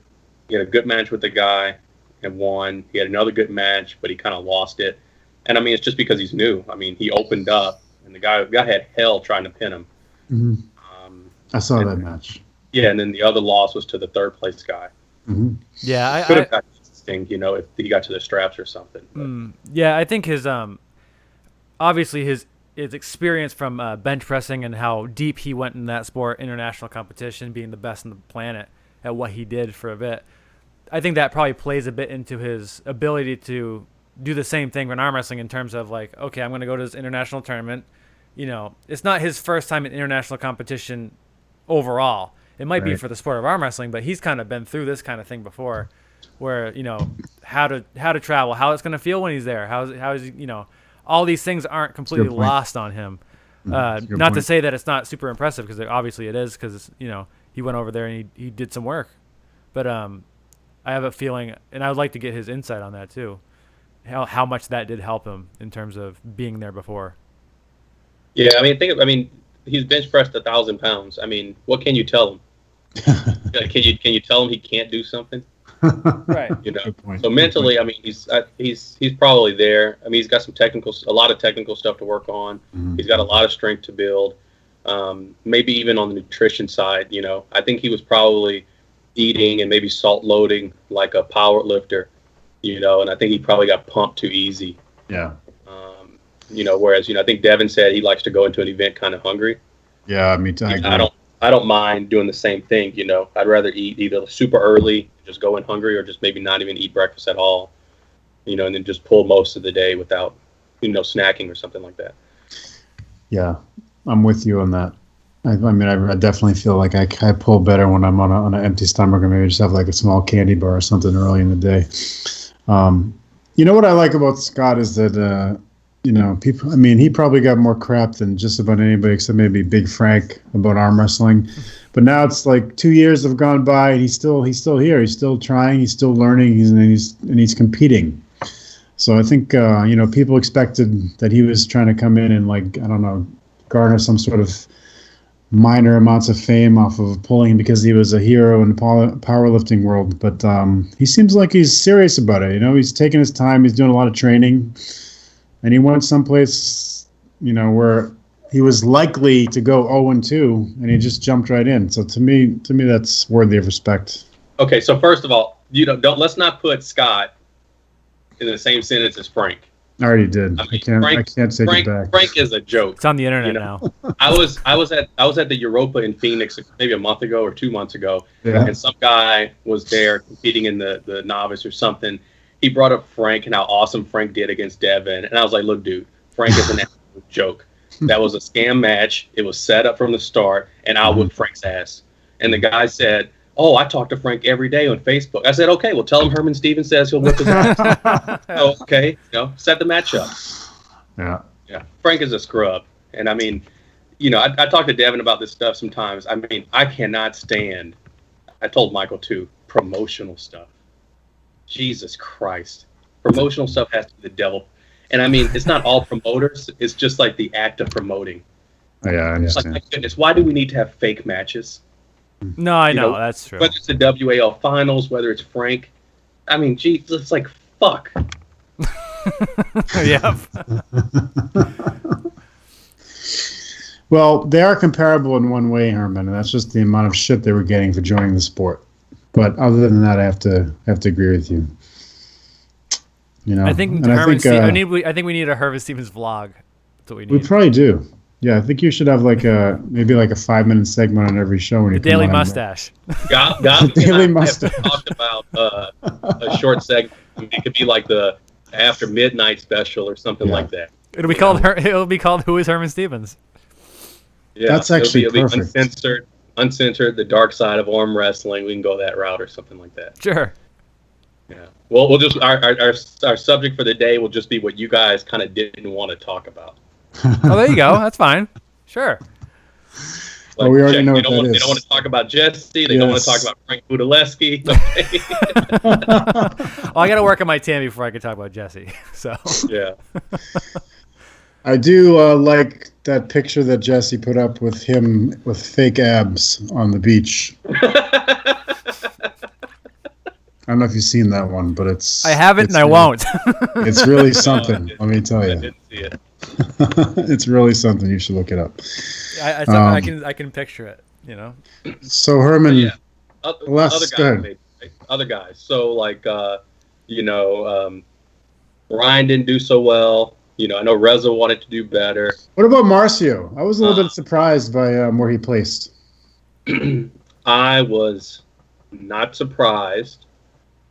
match with the guy and won. He had another good match, but he kind of lost it. And it's just because he's new. He opened up, and the guy had hell trying to pin him. Mm-hmm. I saw that match. Yeah, and then the other loss was to the third place guy. Mm-hmm. Yeah, I could have got this thing, if he got to the straps or something. Yeah, I think his obviously his experience from bench pressing and how deep he went in that sport, international competition, being the best on the planet at what he did for a bit. I think that probably plays a bit into his ability to do the same thing in arm wrestling in terms of like, okay, I'm going to go to this international tournament. It's not his first time in international competition overall. It might be for the sport of arm wrestling, but he's kind of been through this kind of thing before, where how to travel, how it's going to feel when he's there, how is all these things aren't completely lost on him. Not to say that it's not super impressive, because obviously it is, because he went over there and he did some work. But I have a feeling, and I would like to get his insight on that too, how much that did help him in terms of being there before. Yeah, I mean, he's bench pressed 1,000 pounds. I mean, what can you tell him? Can you tell him he can't do something? Right. You know. So mentally, I mean, he's probably there. I mean, he's got a lot of technical stuff to work on. Mm-hmm. He's got a lot of strength to build. Maybe even on the nutrition side, you know, I think he was probably eating and maybe salt loading like a power lifter, you know, and I think he probably got pumped too easy. Yeah. You know, whereas, you know, I think Devin said he likes to go into an event kind of hungry. Yeah, me too. I don't mind doing the same thing, you know. I'd rather eat either super early, just go in hungry, or just maybe not even eat breakfast at all, you know, and then just pull most of the day without, you know, snacking or something like that. Yeah, I'm with you on that. I mean, I definitely feel like I pull better when I'm on an empty stomach, or maybe just have like a small candy bar or something early in the day. You know what I like about Scott is that, you know, people. I mean, he probably got more crap than just about anybody except maybe Big Frank about arm wrestling. But now it's like 2 years have gone by, and he's still here. He's still trying. He's still learning. He's competing. So I think you know, people expected that he was trying to come in and, like, I don't know, garner some sort of minor amounts of fame off of pulling because he was a hero in the powerlifting world. But he seems like he's serious about it. You know, he's taking his time. He's doing a lot of training. And he went someplace, you know, where he was likely to go 0-2, and he just jumped right in. So to me, that's worthy of respect. Okay, so first of all, you know, let's not put Scott in the same sentence as Frank. I already did. I can't take it back. Frank is a joke. It's on the internet, you know? Now. I was at the Europa in Phoenix maybe a month ago or 2 months ago, and some guy was there competing in the novice or something. He brought up Frank and how awesome Frank did against Devin. And I was like, look, dude, Frank is an absolute joke. That was a scam match. It was set up from the start, and I whipped Frank's ass. And the guy said, oh, I talk to Frank every day on Facebook. I said, okay, well, tell him Herman Stevens says he'll whip his ass. So, okay, you know, set the match up. Yeah. Frank is a scrub. And, I mean, you know, I talk to Devin about this stuff sometimes. I mean, I cannot stand, I told Michael, too, promotional stuff. Jesus Christ. Promotional stuff has to be the devil. And I mean, it's not all promoters. It's just like the act of promoting. Oh, yeah, I understand. Like, my goodness, why do we need to have fake matches? No, I know. That's true. Whether it's the WAL finals, whether it's Frank. I mean, geez, it's like, fuck. Yep. Well, they are comparable in one way, Herman, and that's just the amount of shit they were getting for joining the sport. But other than that, I have to agree with you. You know, I think we need a Herman Stevens vlog. That's what we need. We probably do. Yeah, I think you should have maybe a 5-minute segment on every show. When the Daily Mustache. The Daily Mustache. Talked about a short segment. It could be like the after midnight special or something like that. It'll be called Who is Herman Stevens? Yeah, that's actually perfect. Be uncensored, the dark side of arm wrestling. We can go that route or something like that. Sure. Yeah. Well, we'll just our subject for the day will just be what you guys kind of didn't want to talk about. Oh, there you go. That's fine. Sure. Like, we already know what that is. They don't want to talk about Jesse. They don't want to talk about Frank Budaleski. Well, I got to work on my tan before I can talk about Jesse. So. Yeah. I do like that picture that Jesse put up with him with fake abs on the beach. I don't know if you've seen that one, but I haven't and I won't. It's really something, let me tell you. I didn't see it. It's really something. You should look it up. I can picture it, you know. So Herman, other guys. So like you know, Ryan didn't do so well. You know, I know Reza wanted to do better. What about Marcio? I was a little bit surprised by where he placed. I was not surprised,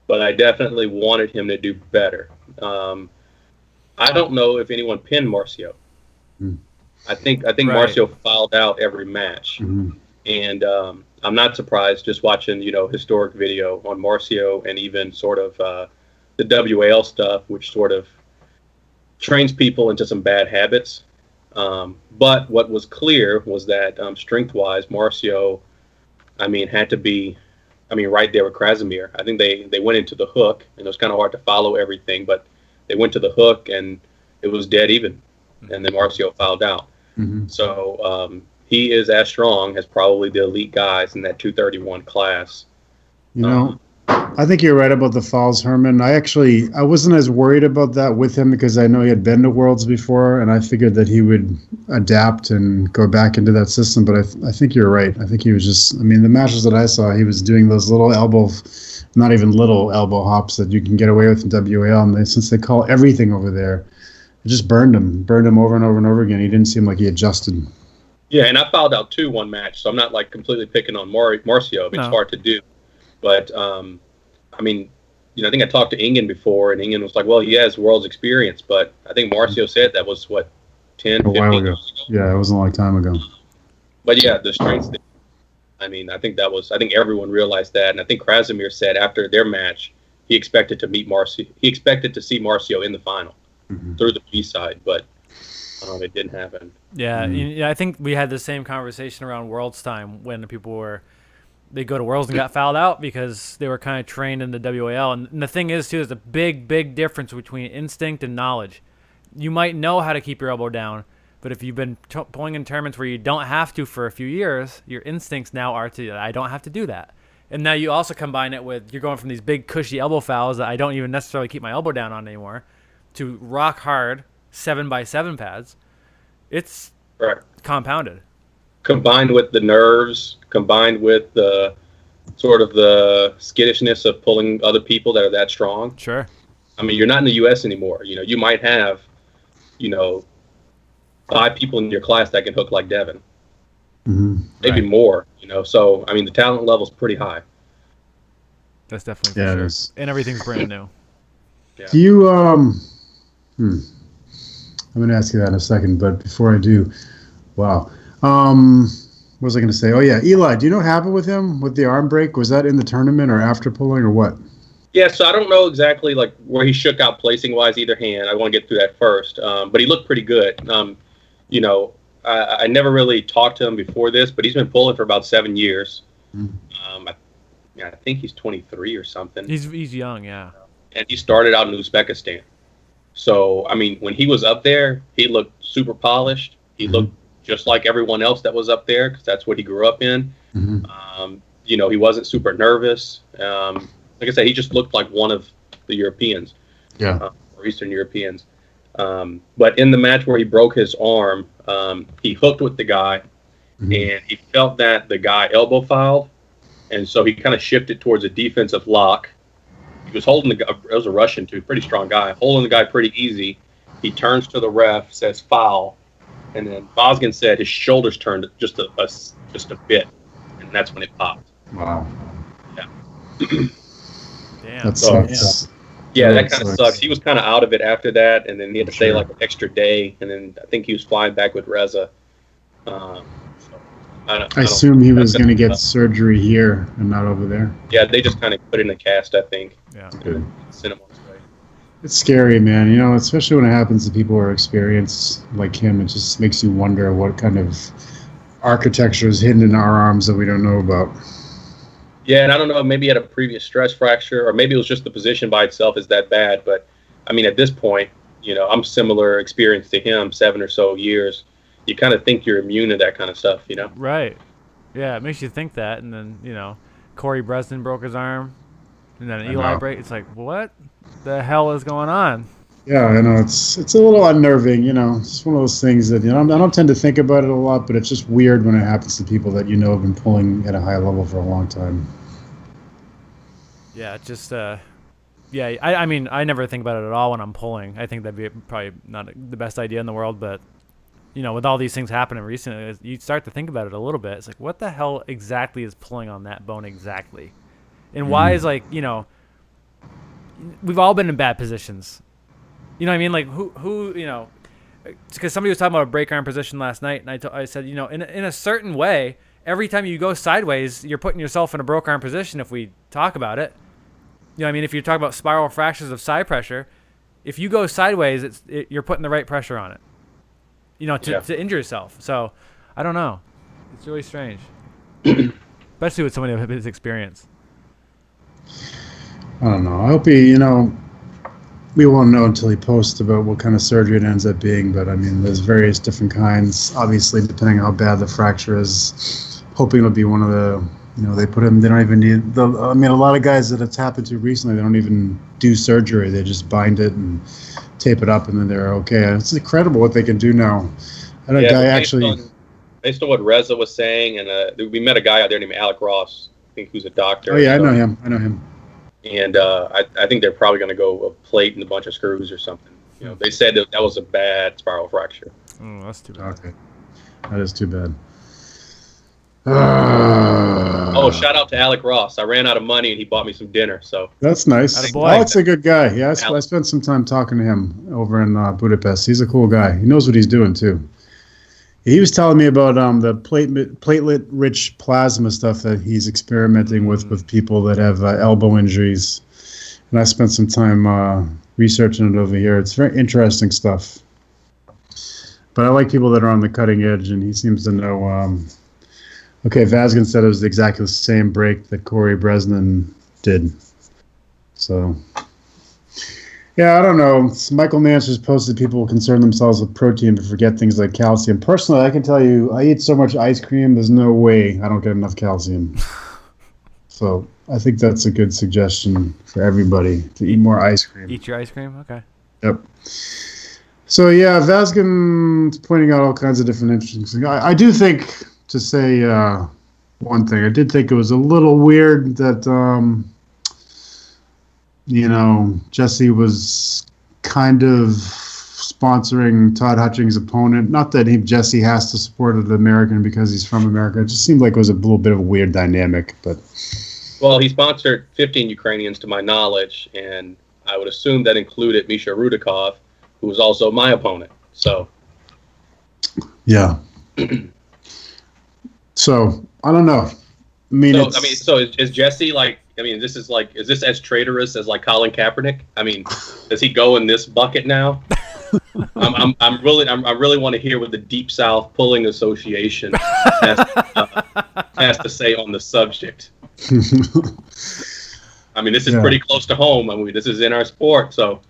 but I definitely wanted him to do better. I don't know if anyone pinned Marcio. I think right. Marcio fouled out every match, and I'm not surprised just watching historic video on Marcio and even sort of the WAL stuff, which sort of trains people into some bad habits. But what was clear was that strength-wise, Marcio I mean, had to be, I mean, right there with Krasimir. I think they went into the hook, and it was kind of hard to follow everything, but they went to the hook, and it was dead even. And then Marcio fouled out. Mm-hmm. So he is as strong as probably the elite guys in that 231 class. You know, I think you're right about the fouls, Herman. I wasn't as worried about that with him because I know he had been to Worlds before, and I figured that he would adapt and go back into that system. But I think you're right. I think he was just, I mean, the matches that I saw, he was doing those little not even little elbow hops that you can get away with in WAL. And since they call everything over there, it just burned him over and over and over again. He didn't seem like he adjusted. Yeah, and I fouled out too one match, so I'm not like completely picking on Marcio. It's hard to do. But, I mean, you know, I think I talked to Ingen before, and Ingen was like, well, he has World's experience. But I think Marcio said that was, 10, 15 years ago. Yeah, it was a long time ago. But, yeah, the strength thing, I mean, I think everyone realized that. And I think Krasimir said after their match, he expected to meet Marcio. He expected to see Marcio in the final through the B side, but it didn't happen. Yeah, yeah, I think we had the same conversation around Worlds time when they go to Worlds and got fouled out because they were kind of trained in the WAL. And the thing is, too, there's a big, big difference between instinct and knowledge. You might know how to keep your elbow down, but if you've been pulling in tournaments where you don't have to for a few years, your instincts now are I don't have to do that. And now you also combine it with you're going from these big, cushy elbow fouls that I don't even necessarily keep my elbow down on anymore to rock hard 7x7 pads. It's compounded. Combined with the nerves, combined with the sort of the skittishness of pulling other people that are that strong. Sure. I mean, you're not in the U.S. anymore. You know, you might have, 5 people in your class that can hook like Devin. Maybe more, So, I mean, the talent level's pretty high. That's definitely for sure. And everything's brand new. Yeah. Do you, I'm going to ask you that in a second, but before I do, wow. What was I going to say? Oh, yeah. Eli, do you know what happened with him with the arm break? Was that in the tournament or after pulling or what? Yeah, so I don't know exactly like where he shook out placing-wise either hand. I want to get through that first. But he looked pretty good. I never really talked to him before this, but he's been pulling for about 7 years. I think he's 23 or something. He's young, yeah. And he started out in Uzbekistan. So, I mean, when he was up there, he looked super polished. He looked just like everyone else that was up there because that's what he grew up in. He wasn't super nervous. Like I said, he just looked like one of the Europeans, or Eastern Europeans. But in the match where he broke his arm, he hooked with the guy, and he felt that the guy elbow fouled, and so he kind of shifted towards a defensive lock. He was holding the guy. It was a Russian too, pretty strong guy, holding the guy pretty easy. He turns to the ref, says foul, and then Bosgan said his shoulders turned just a bit, and that's when it popped. Wow. Yeah. Damn. That sucks. Yeah, that kind of sucks. He was kind of out of it after that, and then he had to stay like an extra day, and then I think he was flying back with Reza. I assume he was going to get surgery here and not over there. Yeah, they just kind of put in a cast, I think. Yeah. Good. Send him on his way. It's scary, man. Especially when it happens to people who are experienced like him. It just makes you wonder what kind of architecture is hidden in our arms that we don't know about. Yeah, and I don't know, maybe he had a previous stress fracture, or maybe it was just the position by itself is that bad. But, I mean, at this point, I'm similar experience to him, 7 or so years. You kind of think you're immune to that kind of stuff, Right. Yeah, it makes you think that. And then, Corey Bresnan broke his arm, and then Eli break. It's like, what the hell is going on? Yeah, I know. It's a little unnerving, It's one of those things that, I don't tend to think about it a lot, but it's just weird when it happens to people that have been pulling at a high level for a long time. Yeah, just I mean, I never think about it at all when I'm pulling. I think that'd be probably not the best idea in the world, but with all these things happening recently, you start to think about it a little bit. It's like, what the hell exactly is pulling on that bone exactly? And why is we've all been in bad positions. You know what I mean? Like who because somebody was talking about a break arm position last night, and I said, in a certain way, every time you go sideways, you're putting yourself in a broke arm position if we talk about it. You know what I mean? If you talk about spiral fractures of side pressure, if you go sideways, you're putting the right pressure on it, to injure yourself. So I don't know. It's really strange. especially with somebody of his experience. I don't know. I hope he, we won't know until he posts about what kind of surgery it ends up being. But I mean, there's various different kinds. Obviously, depending on how bad the fracture is, hoping it'll be one of the. They put him. They don't even need. A lot of guys that it's happened to recently, they don't even do surgery. They just bind it and tape it up, and then they're okay. It's incredible what they can do now. I had a guy actually. Based on what Reza was saying, and we met a guy out there named Alec Ross, I think, who's a doctor. Oh yeah, I know him. And I think they're probably going to go a plate and a bunch of screws or something. They said that was a bad spiral fracture. Oh, that's too bad. Okay, that is too bad. Shout out to Alec Ross. I ran out of money and he bought me some dinner. So that's nice. Alec's a good guy. Yeah, I spent some time talking to him over in Budapest. He's a cool guy. He knows what he's doing too. He was telling me about the platelet-rich plasma stuff that he's experimenting with people that have elbow injuries. And I spent some time researching it over here. It's very interesting stuff. But I like people that are on the cutting edge, and he seems to know. Vazgen said it was exactly the same break that Corey Bresnan did. So, yeah, I don't know. Michael Nance just posted people concern themselves with protein but forget things like calcium. Personally, I can tell you, I eat so much ice cream, there's no way I don't get enough calcium. So I think that's a good suggestion for everybody to eat more ice cream. Eat your ice cream? Okay. Yep. So, yeah, Vazgen's pointing out all kinds of different interesting things. I do think, to say one thing, I did think it was a little weird that, Jesse was kind of sponsoring Todd Hutchings' opponent. Not that Jesse has to support an American because he's from America. It just seemed like it was a little bit of a weird dynamic. But well, he sponsored 15 Ukrainians, to my knowledge, and I would assume that included Misha Rudikov, who was also my opponent. So, yeah. So I don't know. So is Jesse is this as traitorous as like Colin Kaepernick? I mean, does he go in this bucket now? I really want to hear what the Deep South Pulling Association has to say on the subject. I mean, this is pretty close to home. I mean, this is in our sport, so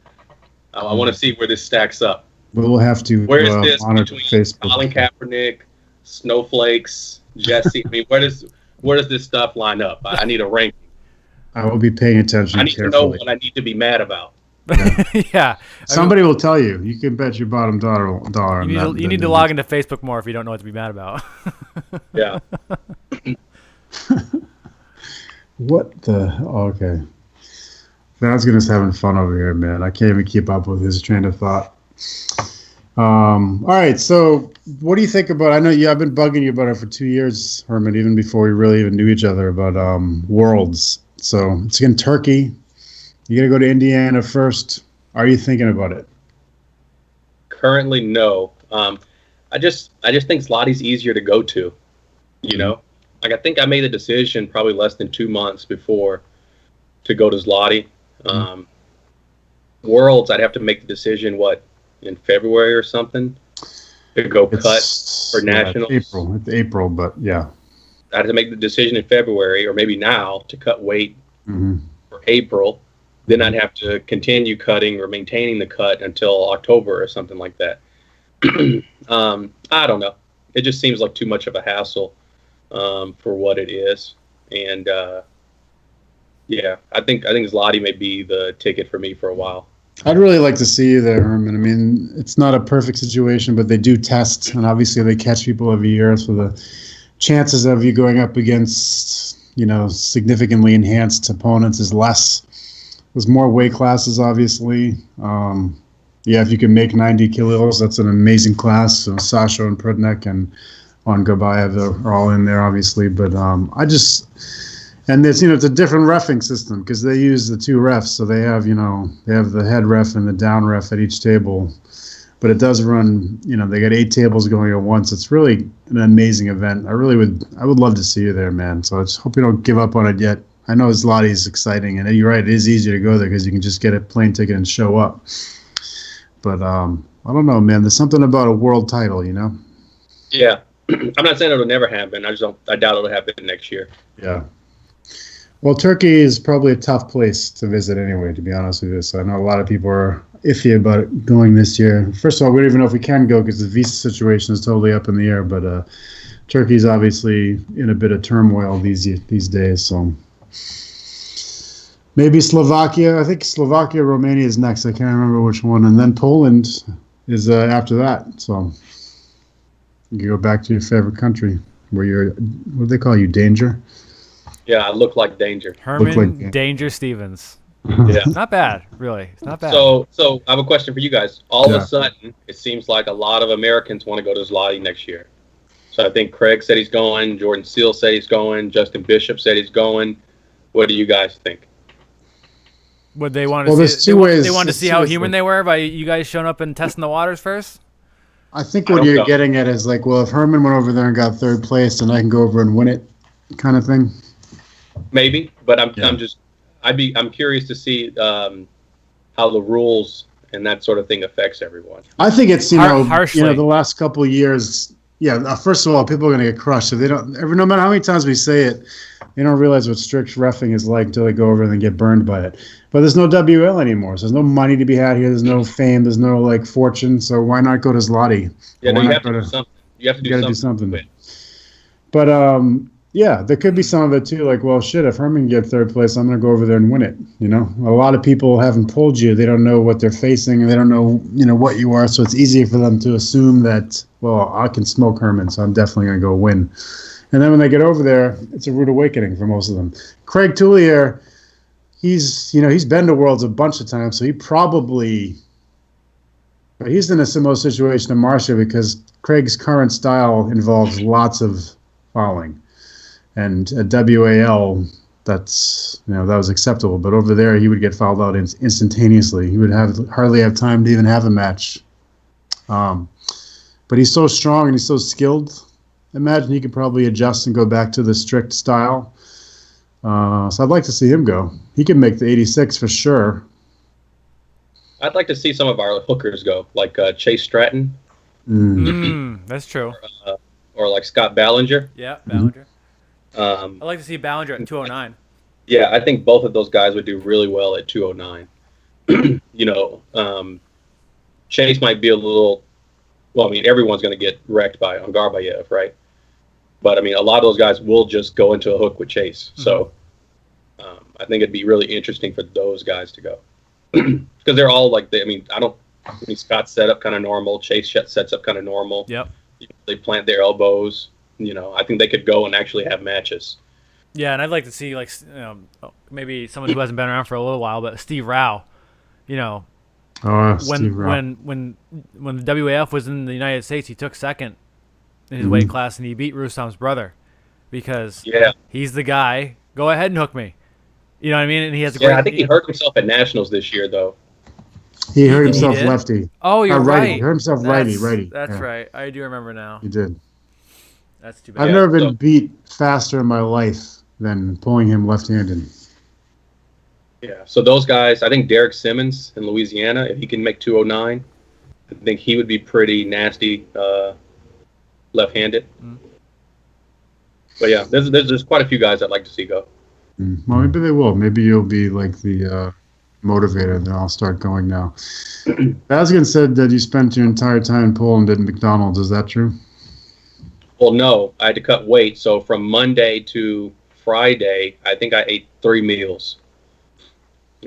I want to see where this stacks up. We'll have to. Where is this between Facebook. Colin Kaepernick, snowflakes, Jesse? I mean, where does this stuff line up? I need a ranking. I will be paying attention. I need carefully. to know what I need to be mad about. Yeah. Somebody will tell you. You can bet your bottom dollar. You need to log into Facebook more if you don't know what to be mad about. Yeah. What the? Okay. Vazgen's having fun over here, man. I can't even keep up with his train of thought. All right, so what do you think about? I know I've been bugging you about it for 2 years, Herman, even before we really even knew each other, about Worlds. So it's in Turkey. You got to go to Indiana first. Are you thinking about it? Currently, no. I just think Zloty's easier to go to. I think I made the decision probably less than 2 months before to go to Zloty. Worlds, I'd have to make the decision in February or something to go cut for nationals. It's April, but yeah. I had to make the decision in February or maybe now to cut weight for April. Then I'd have to continue cutting or maintaining the cut until October or something like that. I don't know. It just seems like too much of a hassle for what it is. And I think Zloty may be the ticket for me for a while. I'd really like to see you there, Herman. I mean, it's not a perfect situation, but they do test, and obviously they catch people every year, so the chances of you going up against, significantly enhanced opponents is less. There's more weight classes, obviously. If you can make 90 kilos, that's an amazing class. So Sasha and Prudnik and on Gabayev are all in there, obviously. But and it's it's a different reffing system because they use the two refs, so they have the head ref and the down ref at each table. But it does run, they got 8 tables going at once. It's really an amazing event. I would love to see you there, man. So I just hope you don't give up on it yet. I know Zloty is exciting, and you're right, it is easier to go there because you can just get a plane ticket and show up. But I don't know, man. There's something about a world title, Yeah, I'm not saying it'll never happen. I doubt it'll happen next year. Yeah. Well, Turkey is probably a tough place to visit anyway, to be honest with you. So I know a lot of people are iffy about it going this year. First of all, we don't even know if we can go because the visa situation is totally up in the air. But Turkey's obviously in a bit of turmoil these days. So maybe Slovakia. I think Slovakia, Romania is next. I can't remember which one. And then Poland is after that. So you go back to your favorite country where you're, what do they call you, danger? Yeah, I look like danger. Herman like Danger Stevens. Yeah. Not bad, really. It's not bad. So I have a question for you guys. All of a sudden, it seems like a lot of Americans want to go to Zloty next year. So I think Craig said he's going. Jordan Seal said he's going. Justin Bishop said he's going. What do you guys think? Would they want to there's see? two ways. They wanted to see how human they were by you guys showing up and testing the waters first. I think what you're getting at is like, well, if Herman went over there and got third place, then I can go over and win it, kind of thing. Maybe, but I'm curious to see how the rules and that sort of thing affects everyone. I think it's harshly. The last couple of years. Yeah, first of all, people are going to get crushed if they don't. No matter how many times we say it, they don't realize what strict reffing is like until they go over and then get burned by it. But there's no WL anymore, so there's no money to be had here. There's no fame. There's no like fortune. So why not go to Zloty? Yeah, you have to do something. You have to do something. But yeah, there could be some of it too. Like, well, shit, if Herman get third place, I'm going to go over there and win it. You know, a lot of people haven't pulled you. They don't know what they're facing, and they don't know, what you are. So it's easier for them to assume that, well, I can smoke Herman, so I'm definitely going to go win. And then when they get over there, it's a rude awakening for most of them. Craig Tullier, he's been to Worlds a bunch of times, so he's in a similar situation to Marcia because Craig's current style involves lots of fouling. And at WAL, that was acceptable. But over there, he would get fouled out instantaneously. He would hardly have time to even have a match. But he's so strong and he's so skilled. Imagine he could probably adjust and go back to the strict style. So I'd like to see him go. He can make the 86 for sure. I'd like to see some of our hookers go, like Chase Stratton. That's true. Or like Scott Ballinger. Yeah, Ballinger. I'd like to see Ballinger at 209. Yeah, I think both of those guys would do really well at 209. Chase might be a little. Well, I mean, everyone's going to get wrecked by Angarbayev, right? But I mean, a lot of those guys will just go into a hook with Chase. Mm-hmm. So I think it'd be really interesting for those guys to go because they're all like. Scott's set up kind of normal. Chase sets up kind of normal. Yep. They plant their elbows. I think they could go and actually have matches. Yeah, and I'd like to see maybe someone who hasn't been around for a little while, but Steve Rao. Steve Rao. When the WAF was in the United States, he took second in his weight class, and he beat Rustam's brother because he's the guy. Go ahead and hook me. You know what I mean? And he has a great. I think he hurt himself at Nationals this year, though. He hurt himself lefty. Oh, you're right. He hurt himself righty. That's right. I do remember now. He did. That's too bad. I've never been beat faster in my life than pulling him left-handed. Yeah, so those guys, I think Derek Simmons in Louisiana, if he can make 209, I think he would be pretty nasty left-handed. But yeah, there's quite a few guys I'd like to see go. Well, maybe they will. Maybe you'll be like the motivator, and then I'll start going now. Baskin said that you spent your entire time in Poland at McDonald's. Is that true? Well, no. I had to cut weight, so from Monday to Friday, I think I ate 3 meals.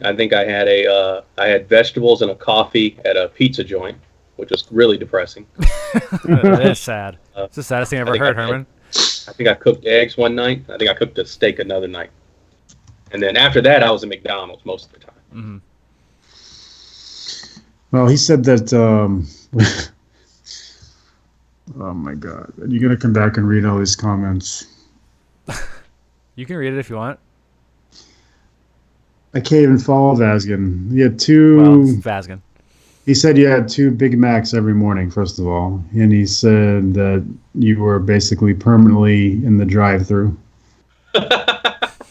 I think I had vegetables and a coffee at a pizza joint, which was really depressing. That is sad. It's the saddest thing I've ever heard, Herman. I think I cooked eggs one night. I think I cooked a steak another night. And then after that, I was at McDonald's most of the time. Well, he said that... oh, my God. Are you going to come back and read all these comments? You can read it if you want. I can't even follow Vazgen. He had 2... Well, it's Vazgen. He said you had 2 Big Macs every morning, first of all. And he said that you were basically permanently in the drive-thru.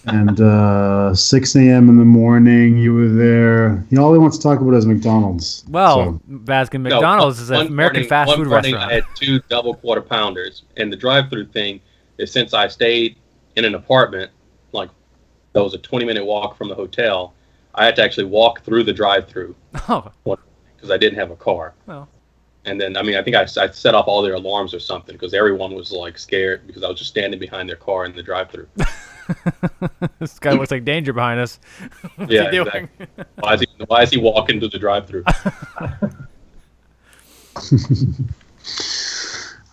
And 6 a.m. in the morning, you were there. All he wants to talk about is McDonald's. Well, Baskin McDonald's is an American fast food restaurant. I had 2 double quarter pounders, and the drive-through thing is since I stayed in an apartment, like that was a 20-minute walk from the hotel, I had to actually walk through the drive-through because I didn't have a car. Well. And then, I mean, I think I set off all their alarms or something because everyone was like scared because I was just standing behind their car in the drive-through. This guy looks like danger behind us. What's he doing? Exactly. Why is he walking through the drive-through?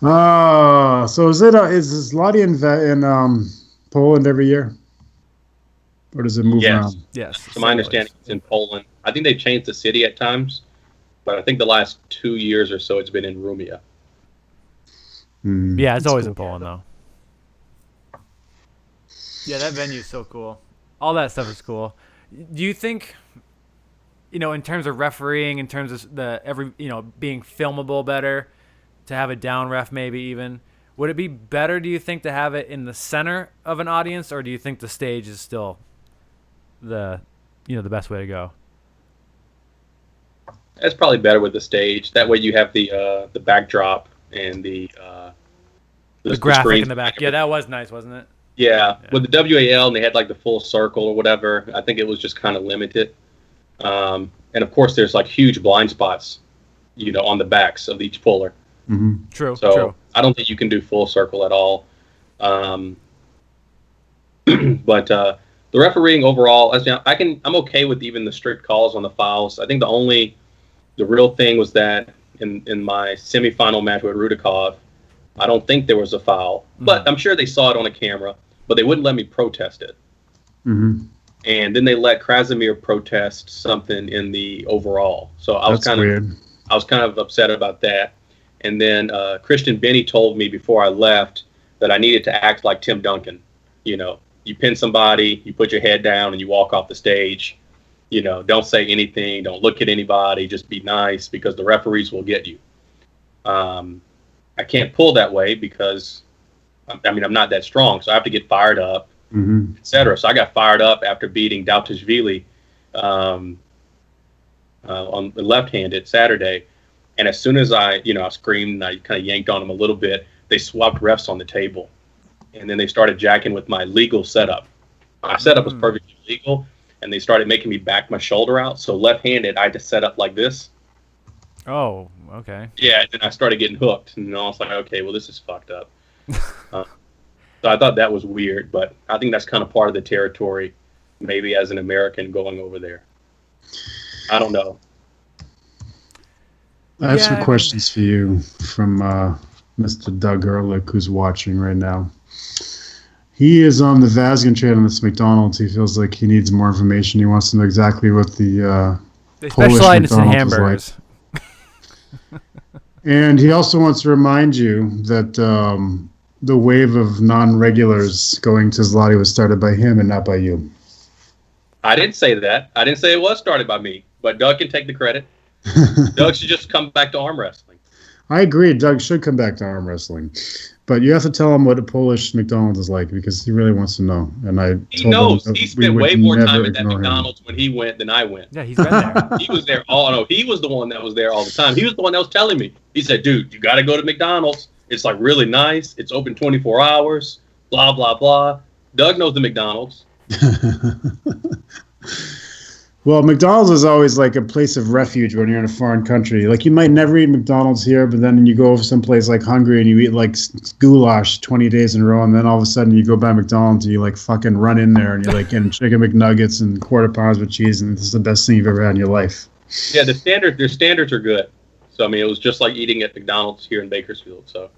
So is Zloty in Poland every year, or does it move around? Yes. To my understanding, it's in Poland. I think they've changed the city at times, but I think the last 2 years or so it's been in Rumia. Yeah, it's always in Poland though. Yeah, that venue's so cool. All that stuff is cool. Do you think, in terms of refereeing, in terms of being filmable better, to have a down ref maybe even, would it be better, do you think, to have it in the center of an audience, or do you think the stage is still the best way to go? It's probably better with the stage. That way you have the backdrop and the graphic in the back. Yeah, that was nice, wasn't it? Yeah, with the WAL, and they had like the full circle or whatever. I think it was just kind of limited. And of course, there's like huge blind spots, on the backs of each puller. Mm-hmm. True. So I don't think you can do full circle at all. But the refereeing overall, I'm okay with even the strict calls on the fouls. I think the real thing was that in my semifinal match with Rudikov, I don't think there was a foul, but I'm sure they saw it on a camera, but they wouldn't let me protest it. Mm-hmm. And then they let Krasimir protest something in the overall. So I was kind of upset about that. And then Christian Benny told me before I left that I needed to act like Tim Duncan. You pin somebody, you put your head down, and you walk off the stage. Don't say anything, don't look at anybody, just be nice because the referees will get you. I can't pull that way because, I'm not that strong, so I have to get fired up, etc. So I got fired up after beating Dautashvili on the left-handed Saturday. And as soon as I screamed and I kind of yanked on him a little bit, they swapped refs on the table. And then they started jacking with my legal setup. My setup was perfectly legal, and they started making me back my shoulder out. So left-handed, I had to set up like this. Oh, okay. Yeah, and then I started getting hooked, and I was like, okay, well, this is fucked up. So I thought that was weird, but I think that's kind of part of the territory, maybe as an American going over there. I don't know. I have some questions for you from Mr. Doug Ehrlich, who's watching right now. He is on the Vazgen train on this McDonald's. He feels like he needs more information. He wants to know exactly what the they Polish specialize in McDonald's hamburgers. is like. And he also wants to remind you that the wave of non-regulars going to Zloty was started by him and not by you. I didn't say that. I didn't say it was started by me, but Doug can take the credit. Doug should just come back to arm wrestling. I agree. Doug should come back to arm wrestling. But you have to tell him what a Polish McDonald's is like because he really wants to know. And he knows. He spent way more time at that McDonald's when he went than I went. Yeah, he's been there. He was there. He was the one that was there all the time. He was the one that was telling me. He said, dude, you got to go to McDonald's. It's like really nice. It's open 24 hours. Blah, blah, blah. Doug knows the McDonald's. Well, McDonald's is always like a place of refuge when you're in a foreign country. Like you might never eat McDonald's here, but then you go over someplace like Hungary and you eat like goulash 20 days in a row, and then all of a sudden you go by McDonald's and you like fucking run in there and you're like getting chicken McNuggets and quarter pounds with cheese, and this is the best thing you've ever had in your life. Yeah, their standards are good. So I mean, it was just like eating at McDonald's here in Bakersfield. So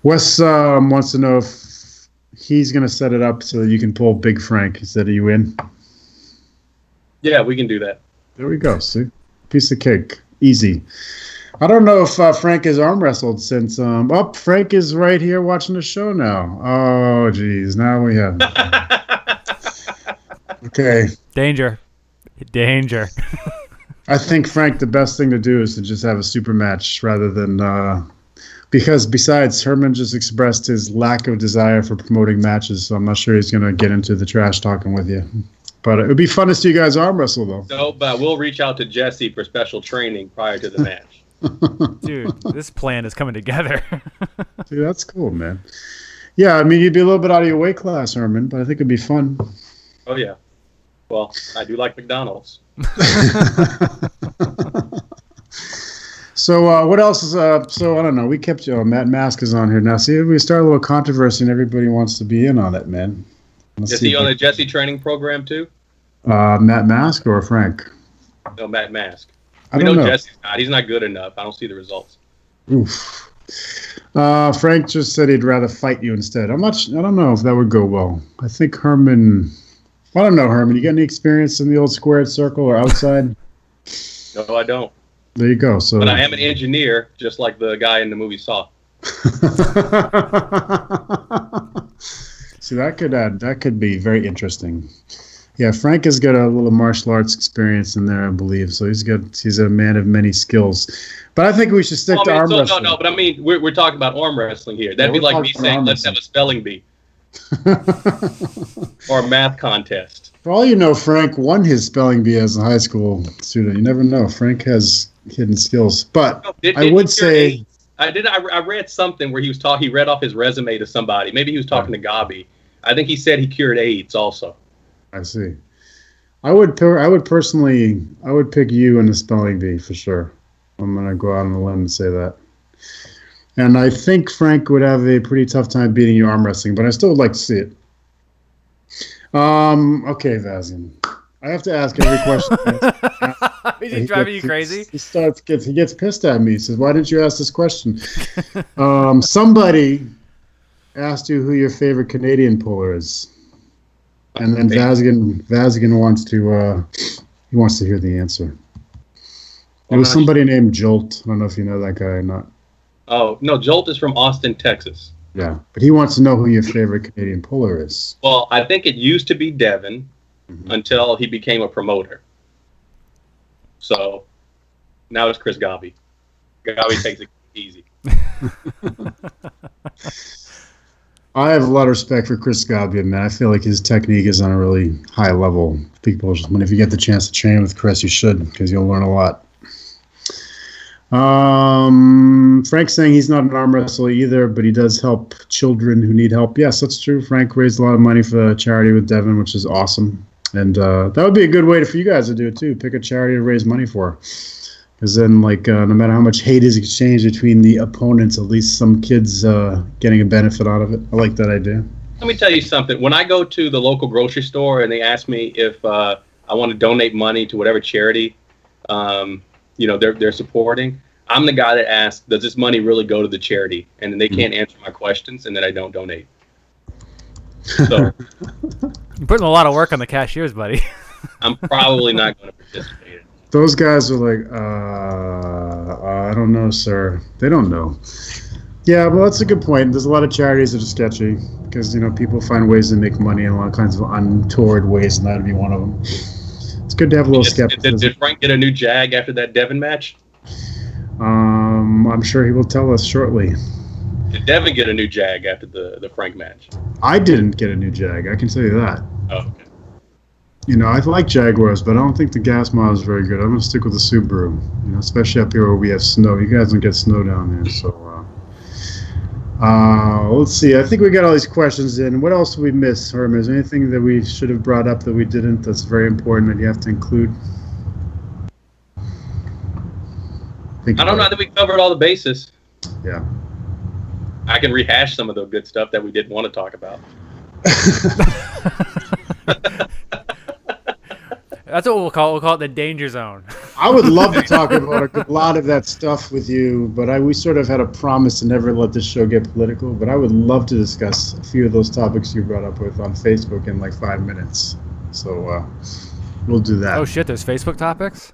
Wes wants to know if he's gonna set it up so that you can pull Big Frank. He said, "Are you in?" Yeah, we can do that. There we go. See? Piece of cake. Easy. I don't know if Frank has arm wrestled since... Frank is right here watching the show now. Oh, geez. Now we have... Okay. Danger. I think, Frank, the best thing to do is to just have a super match rather than Because besides, Herman just expressed his lack of desire for promoting matches, so I'm not sure he's going to get into the trash talking with you. But it would be fun to see you guys arm wrestle, though. No, but we'll reach out to Jesse for special training prior to the match. Dude, this plan is coming together. Dude, that's cool, man. Yeah, I mean, you'd be a little bit out of your weight class, Herman, but I think it'd be fun. Oh, yeah. Well, I do like McDonald's. So what else is so I don't know. We kept Matt Mask is on here now. See, we start a little controversy and everybody wants to be in on it, man. Is he on the Jesse training program too? Matt Mask or Frank? No, Matt Mask. I don't know. Jesse's not. He's not good enough. I don't see the results. Oof. Frank just said he'd rather fight you instead. I don't know if that would go well. I think Herman. I don't know, Herman. You got any experience in the old squared circle or outside? No, I don't. There you go. So, but I am an engineer, just like the guy in the movie Saw. See, that could be very interesting. Yeah, Frank has got a little martial arts experience in there, I believe. So he's a man of many skills. But I think we should stick to arm wrestling. No, but I mean, we're talking about arm wrestling here. That'd be like me saying, let's have a spelling bee. Or a math contest. For all you know, Frank won his spelling bee as a high school student. You never know. Frank has hidden skills. But I would say... I read something where he read off his resume to somebody. Maybe he was talking to Gabi. I think he said he cured AIDS also. I see. I would personally pick you in the spelling bee for sure. I'm going to go out on a limb and say that. And I think Frank would have a pretty tough time beating you arm wrestling, but I still would like to see it. Okay, Vazin. I have to ask every question. Is he driving you crazy? He gets pissed at me. He says, "Why didn't you ask this question?" Somebody asked you who your favorite Canadian puller is, and then Vazgen wants to hear the answer. It was somebody named Jolt. I don't know if you know that guy or not. Oh no, Jolt is from Austin, Texas. Yeah, but he wants to know who your favorite Canadian puller is. Well, I think it used to be Devin. Mm-hmm. Until he became a promoter. So now it's Chris Gabi. Gabi takes it easy. I have a lot of respect for Chris Gabi, man. I feel like his technique is on a really high level. If you get the chance to train with Chris, you should, because you'll learn a lot. Frank's saying he's not an arm wrestler either, but he does help children who need help. Yes, that's true. Frank raised a lot of money for charity with Devin, which is awesome. And that would be a good way for you guys to do it, too. Pick a charity to raise money for. Because then, no matter how much hate is exchanged between the opponents, at least some kids getting a benefit out of it. I like that idea. Let me tell you something. When I go to the local grocery store and they ask me if I want to donate money to whatever charity they're supporting, I'm the guy that asks, does this money really go to the charity? And then they can't answer my questions, and then I don't donate. So you're putting a lot of work on the cashiers, buddy. I'm probably not going to participate. Those guys are like, I don't know, sir. They don't know. Yeah, well, that's a good point. There's a lot of charities that are sketchy because, people find ways to make money in all kinds of untoward ways, and that would be one of them. It's good to have a little skepticism. Did Frank get a new Jag after that Devin match? I'm sure he will tell us shortly. Did Devin get a new Jag after the Frank match? I didn't get a new Jag. I can tell you that. Oh, okay. I like Jaguars, but I don't think the gas model is very good. I'm going to stick with the Subaru, especially up here where we have snow. You guys don't get snow down there, so... let's see. I think we got all these questions in. What else did we miss, Herman? Is there anything that we should have brought up that we didn't that's very important that you have to include? I don't know. I think we covered all the bases. Yeah. I can rehash some of the good stuff that we didn't want to talk about. That's what we'll call it. We'll call it the danger zone. I would love to talk about a lot of that stuff with you, but we sort of had a promise to never let this show get political. But I would love to discuss a few of those topics you brought up with on Facebook in like 5 minutes. So we'll do that. Oh shit! There's Facebook topics.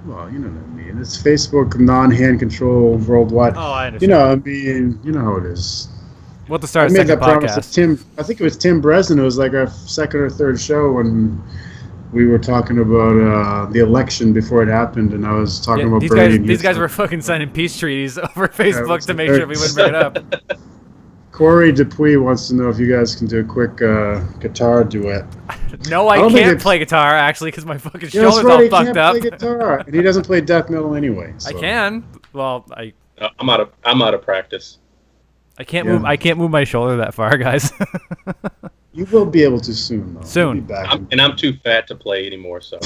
Well, you know what I mean. It's Facebook non-hand control worldwide. Oh, I understand. You know how it is. We'll have to start a second podcast. I think it was Tim Bresnan. It was like our second or third show when we were talking about the election before it happened, and I was talking about Bernie. These guys were fucking signing peace treaties over Facebook to make sure we wouldn't bring it up. Corey Dupuy wants to know if you guys can do a quick guitar duet. No, I can't play guitar, actually, because my fucking shoulder's all fucked up. He can't play guitar, and he doesn't play death metal anyway. So. I can. Well, I'm out of practice. I can't move. I can't move my shoulder that far, guys. You will be able to soon, though. Soon. You'll be back I'm too fat to play anymore, so.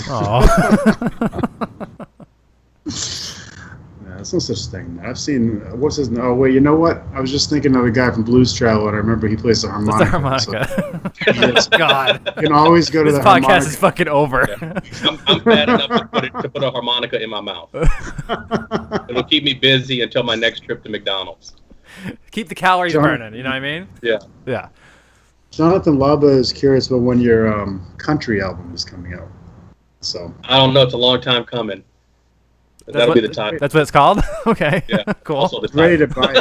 There's no such thing. I've seen. What's his? Oh wait, you know what? I was just thinking of the guy from Blues Traveler. I remember he plays the harmonica. The harmonica. So, yes, God. You can always go to this the podcast harmonica. is fucking over. Yeah. I'm fat enough to put a harmonica in my mouth. It'll keep me busy until my next trip to McDonald's. Keep the calories burning. You know what I mean? Yeah. Yeah. Jonathan Laba is curious about when your country album is coming out. So I don't know. It's a long time coming. That'll be the time. That's what it's called? Okay. Yeah. Cool. Also the ready to buy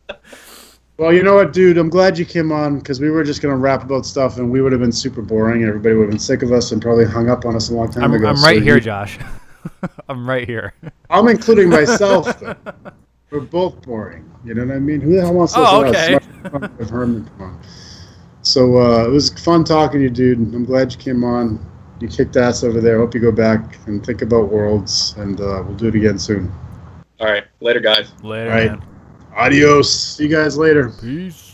it. Well, you know what, dude? I'm glad you came on because we were just going to rap about stuff and we would have been super boring and everybody would have been sick of us and probably hung up on us a long time ago. I'm right here, Josh. I'm right here. I'm including myself, though. We're both boring. You know what I mean? Who the hell wants to listen to us? Herman, come on. So it was fun talking to you, dude. I'm glad you came on. You kicked ass over there. Hope you go back and think about Worlds, and we'll do it again soon. All right. Later, guys. Later, All right. man. Adios. See you guys later. Peace.